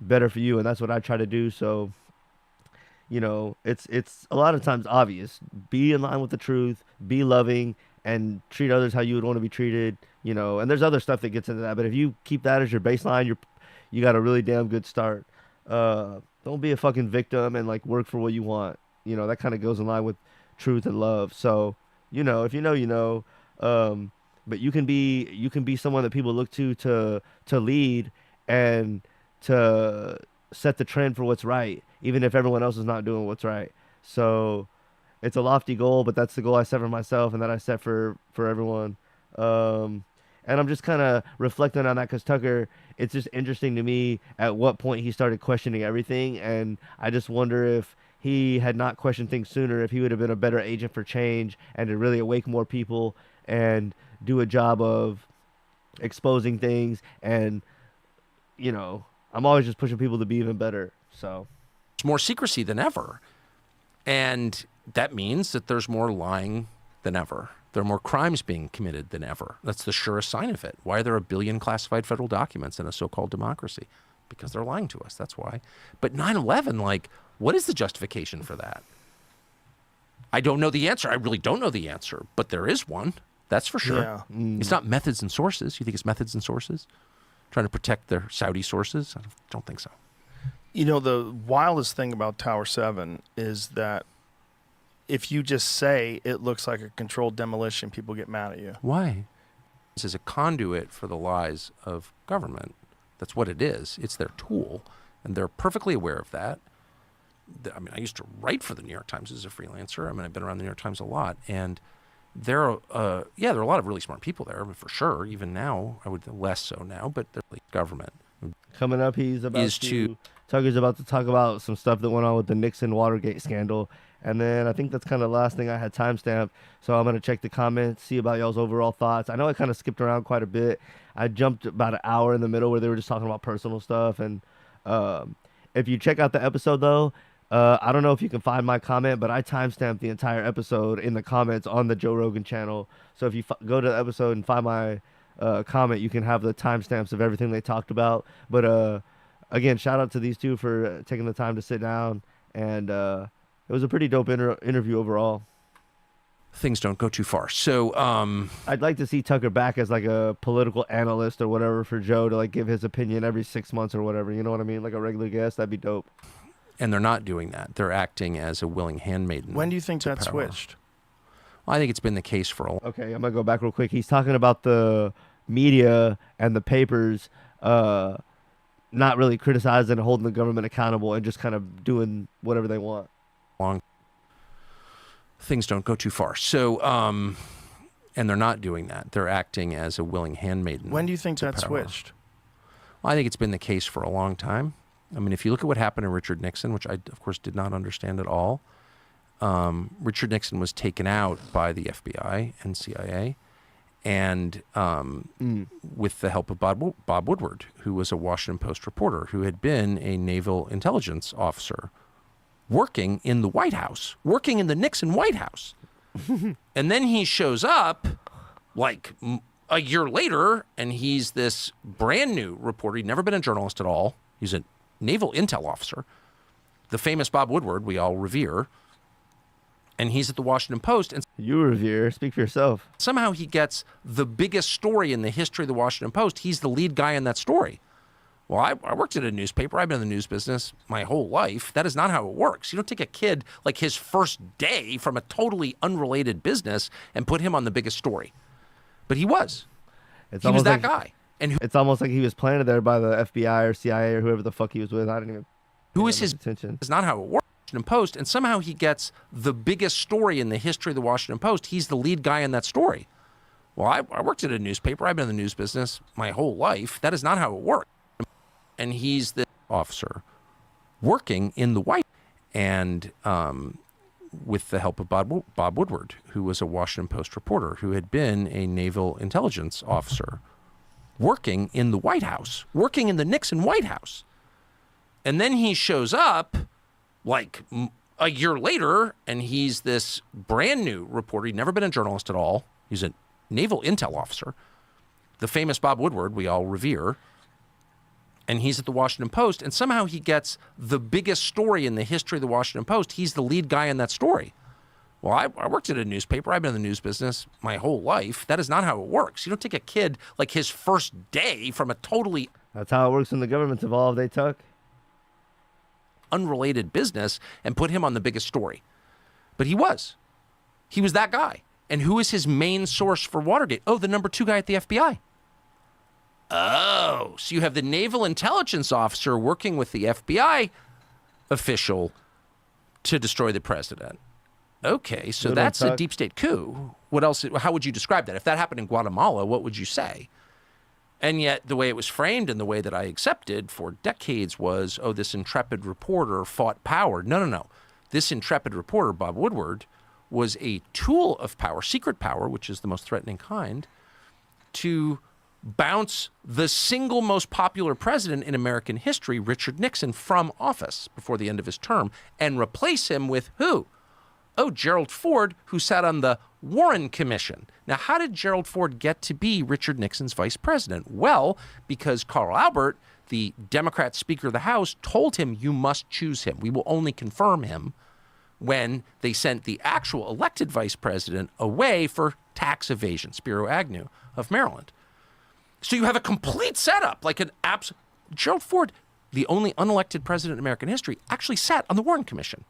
better for you. And that's what I try to do. So, it's a lot of times obvious. Be in line with the truth, be loving, and treat others how you would want to be treated, and there's other stuff that gets into that. But if you keep that as your baseline, you got a really damn good start. Don't be a fucking victim and like work for what you want. You know, that kind of goes in line with truth and love. So, you know, if you know, you know. Um, but you can be someone that people look to lead and to set the trend for what's right, even if everyone else is not doing what's right. So it's a lofty goal, but that's the goal I set for myself and that I set for everyone. Um, and I'm just kind of reflecting on that because Tucker, it's just interesting to me at what point he started questioning everything, and I just wonder if he had not questioned things sooner, if he would have been a better agent for change and to really awake more people and do a job of exposing things. And you know, I'm always just pushing people to be even better. So There's more secrecy than ever. And that means that there's more lying than ever. There are more crimes being committed than ever. That's the surest sign of it. Why are there a billion classified federal documents in a so-called democracy? Because they're lying to us. That's why. But 9/11, like, what is the justification for that? I don't know the answer. I really don't know the answer. But there is one. That's for sure. Yeah. It's not methods and sources. You think it's methods and sources? Trying to protect their Saudi sources? I don't think so. You know, the wildest thing about Tower 7 is that if you just say it looks like a controlled demolition, people get mad at you. Why? This is a conduit for the lies of government. That's what it is. It's their tool, and they're perfectly aware of that. I mean, I used to write for the New York Times as a freelancer. I mean, I've been around the New York Times a lot, and there are a lot of really smart people there, I mean, for sure. Even now, I would less so now, but they're like government. coming up, Tucker's about to talk about some stuff that went on with the Nixon Watergate scandal. And then I think that's kind of the last thing I had timestamped. So I'm going to check the comments, see about y'all's overall thoughts. I know I kind of skipped around quite a bit. I jumped about an hour in the middle where they were just talking about personal stuff. And if you check out the episode, though, I don't know if you can find my comment, but I timestamped the entire episode in the comments on the Joe Rogan channel. So if you go to the episode and find my comment, you can have the timestamps of everything they talked about. But again, shout out to these two for taking the time to sit down. And it was a pretty dope interview overall. Things don't go too far. So I'd like to see Tucker back as like a political analyst or whatever for Joe to like give his opinion every 6 months or whatever. You know what I mean? Like a regular guest. That'd be dope. and they're not doing that. They're acting as a willing handmaiden. When do you think to that power. switched? Well, I think it's been the case for a long Okay, I'm gonna go back real quick. He's talking about the media and the papers not really criticizing and holding the government accountable and just kind of doing whatever they want. Things don't go too far. So, and they're not doing that. They're acting as a willing handmaiden. When do you think to that power. switched? Well, I think it's been the case for a long time. I mean, if you look at what happened to Richard Nixon, which I, of course, did not understand at all, Richard Nixon was taken out by the FBI and CIA, and with the help of Bob Woodward, who was a Washington Post reporter, who had been a naval intelligence officer working in the White House, working in the Nixon White House. And then he shows up like a year later, and he's this brand new reporter. He'd never been a journalist at all. He's a naval intel officer, the famous Bob Woodward we all revere. And he's at the Washington Post, and You revere. Speak for yourself. somehow he gets the biggest story in the history of the Washington Post. He's the lead guy in that story. Well, I worked at a newspaper. I've been in the news business my whole life. That is not how it works. You don't take a kid like his first day from a totally unrelated business and put him on the biggest story. But he was. It's He was almost that like, guy. And who, It's almost like he was planted there by the FBI or CIA or whoever the fuck he was with. I didn't even who pay is that his much attention. is not how it works. Washington Post, and somehow he gets the biggest story in the history of the Washington Post. He's the lead guy in that story. Well, I worked at a newspaper. I've been in the news business my whole life. That is not how it works. And he's the officer working in the White and with the help of Bob Woodward, who was a Washington Post reporter, who had been a naval intelligence officer working in the White House, working in the Nixon White House. And then he shows up like a year later, and he's this brand new reporter. He'd never been a journalist at all. He's a naval intel officer, the famous Bob Woodward we all revere. And he's at the Washington Post, and somehow he gets the biggest story in the history of the Washington Post. He's the lead guy in that story. Well, I worked at a newspaper. I've been in the news business my whole life. That is not how it works. You don't take a kid like his first day from a totally... That's how it works when the government's involved, they tuck. unrelated business and put him on the biggest story. But he was that guy. And who is his main source for Watergate? Oh, the number 2 guy at the FBI. Oh, so you have the naval intelligence officer working with the FBI official to destroy the president. Okay, so Good that's one, a Tuck. deep state coup. What else? How would you describe that? If that happened in Guatemala, what would you say? And yet the way it was framed and the way that I accepted for decades was, oh, this intrepid reporter fought power. No. This intrepid reporter, Bob Woodward, was a tool of power, secret power, which is the most threatening kind, to bounce the single most popular president in American history, Richard Nixon, from office before the end of his term and replace him with who? Oh, Gerald Ford, who sat on the Warren Commission. Now, how did Gerald Ford get to be Richard Nixon's vice president? Well, because Carl Albert, the Democrat Speaker of the House, told him, you must choose him. We will only confirm him when they sent the actual elected vice president away for tax evasion, Spiro Agnew of Maryland. So you have a complete setup, like Gerald Ford, the only unelected president in American history, actually sat on the Warren Commission.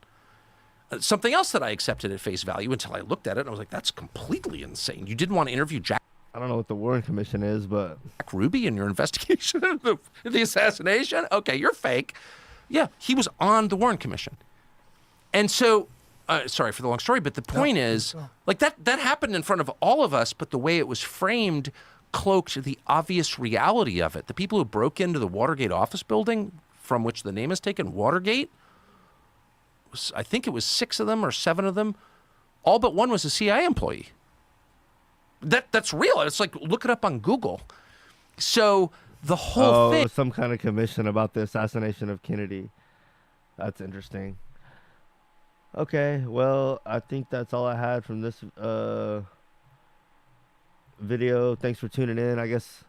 Something else that I accepted at face value until I looked at it and I was like, that's completely insane. You didn't want to interview Jack I don't know what the Warren Commission is, but Ruby in your investigation of the assassination? Okay, you're fake. Yeah, he was on the Warren Commission. And so, sorry for the long story, but the point is, like that happened in front of all of us, but the way it was framed cloaked the obvious reality of it. The people who broke into the Watergate office building, from which the name is taken, Watergate, I think it was 6 of them or 7 of them, all but one was a CIA employee. That's real. It's like, look it up on Google. So the whole thing. Some kind of commission about the assassination of Kennedy. That's interesting. Okay, well, I think that's all I had from this video. Thanks for tuning in. I guess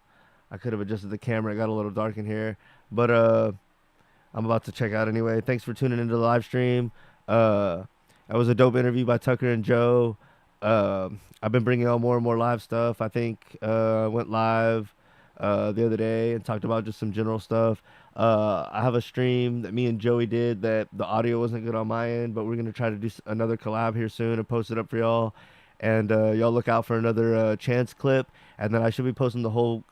I could have adjusted the camera. It got a little dark in here, but I'm about to check out anyway. Thanks for tuning into the live stream. That was a dope interview by Tucker and Joe. I've been bringing on more and more live stuff. I think I went live the other day and talked about just some general stuff. I have a stream that me and Joey did that the audio wasn't good on my end, but we're going to try to do another collab here soon and post it up for y'all. And y'all look out for another Chance clip. And then I should be posting the whole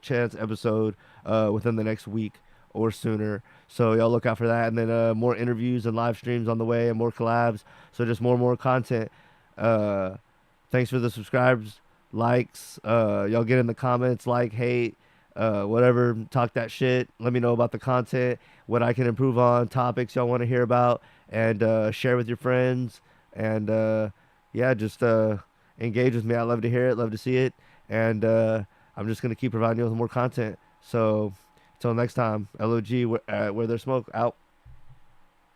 Chance episode within the next week or sooner. So y'all look out for that. And then more interviews and live streams on the way and more collabs. So just more and more content. Thanks for the subscribes, likes. Y'all get in the comments, like, hate, whatever. Talk that shit. Let me know about the content, what I can improve on, topics y'all want to hear about, and share with your friends. And yeah, just engage with me. I love to hear it, love to see it. And I'm just going to keep providing you with more content. So until next time, LOG, where there's smoke, out.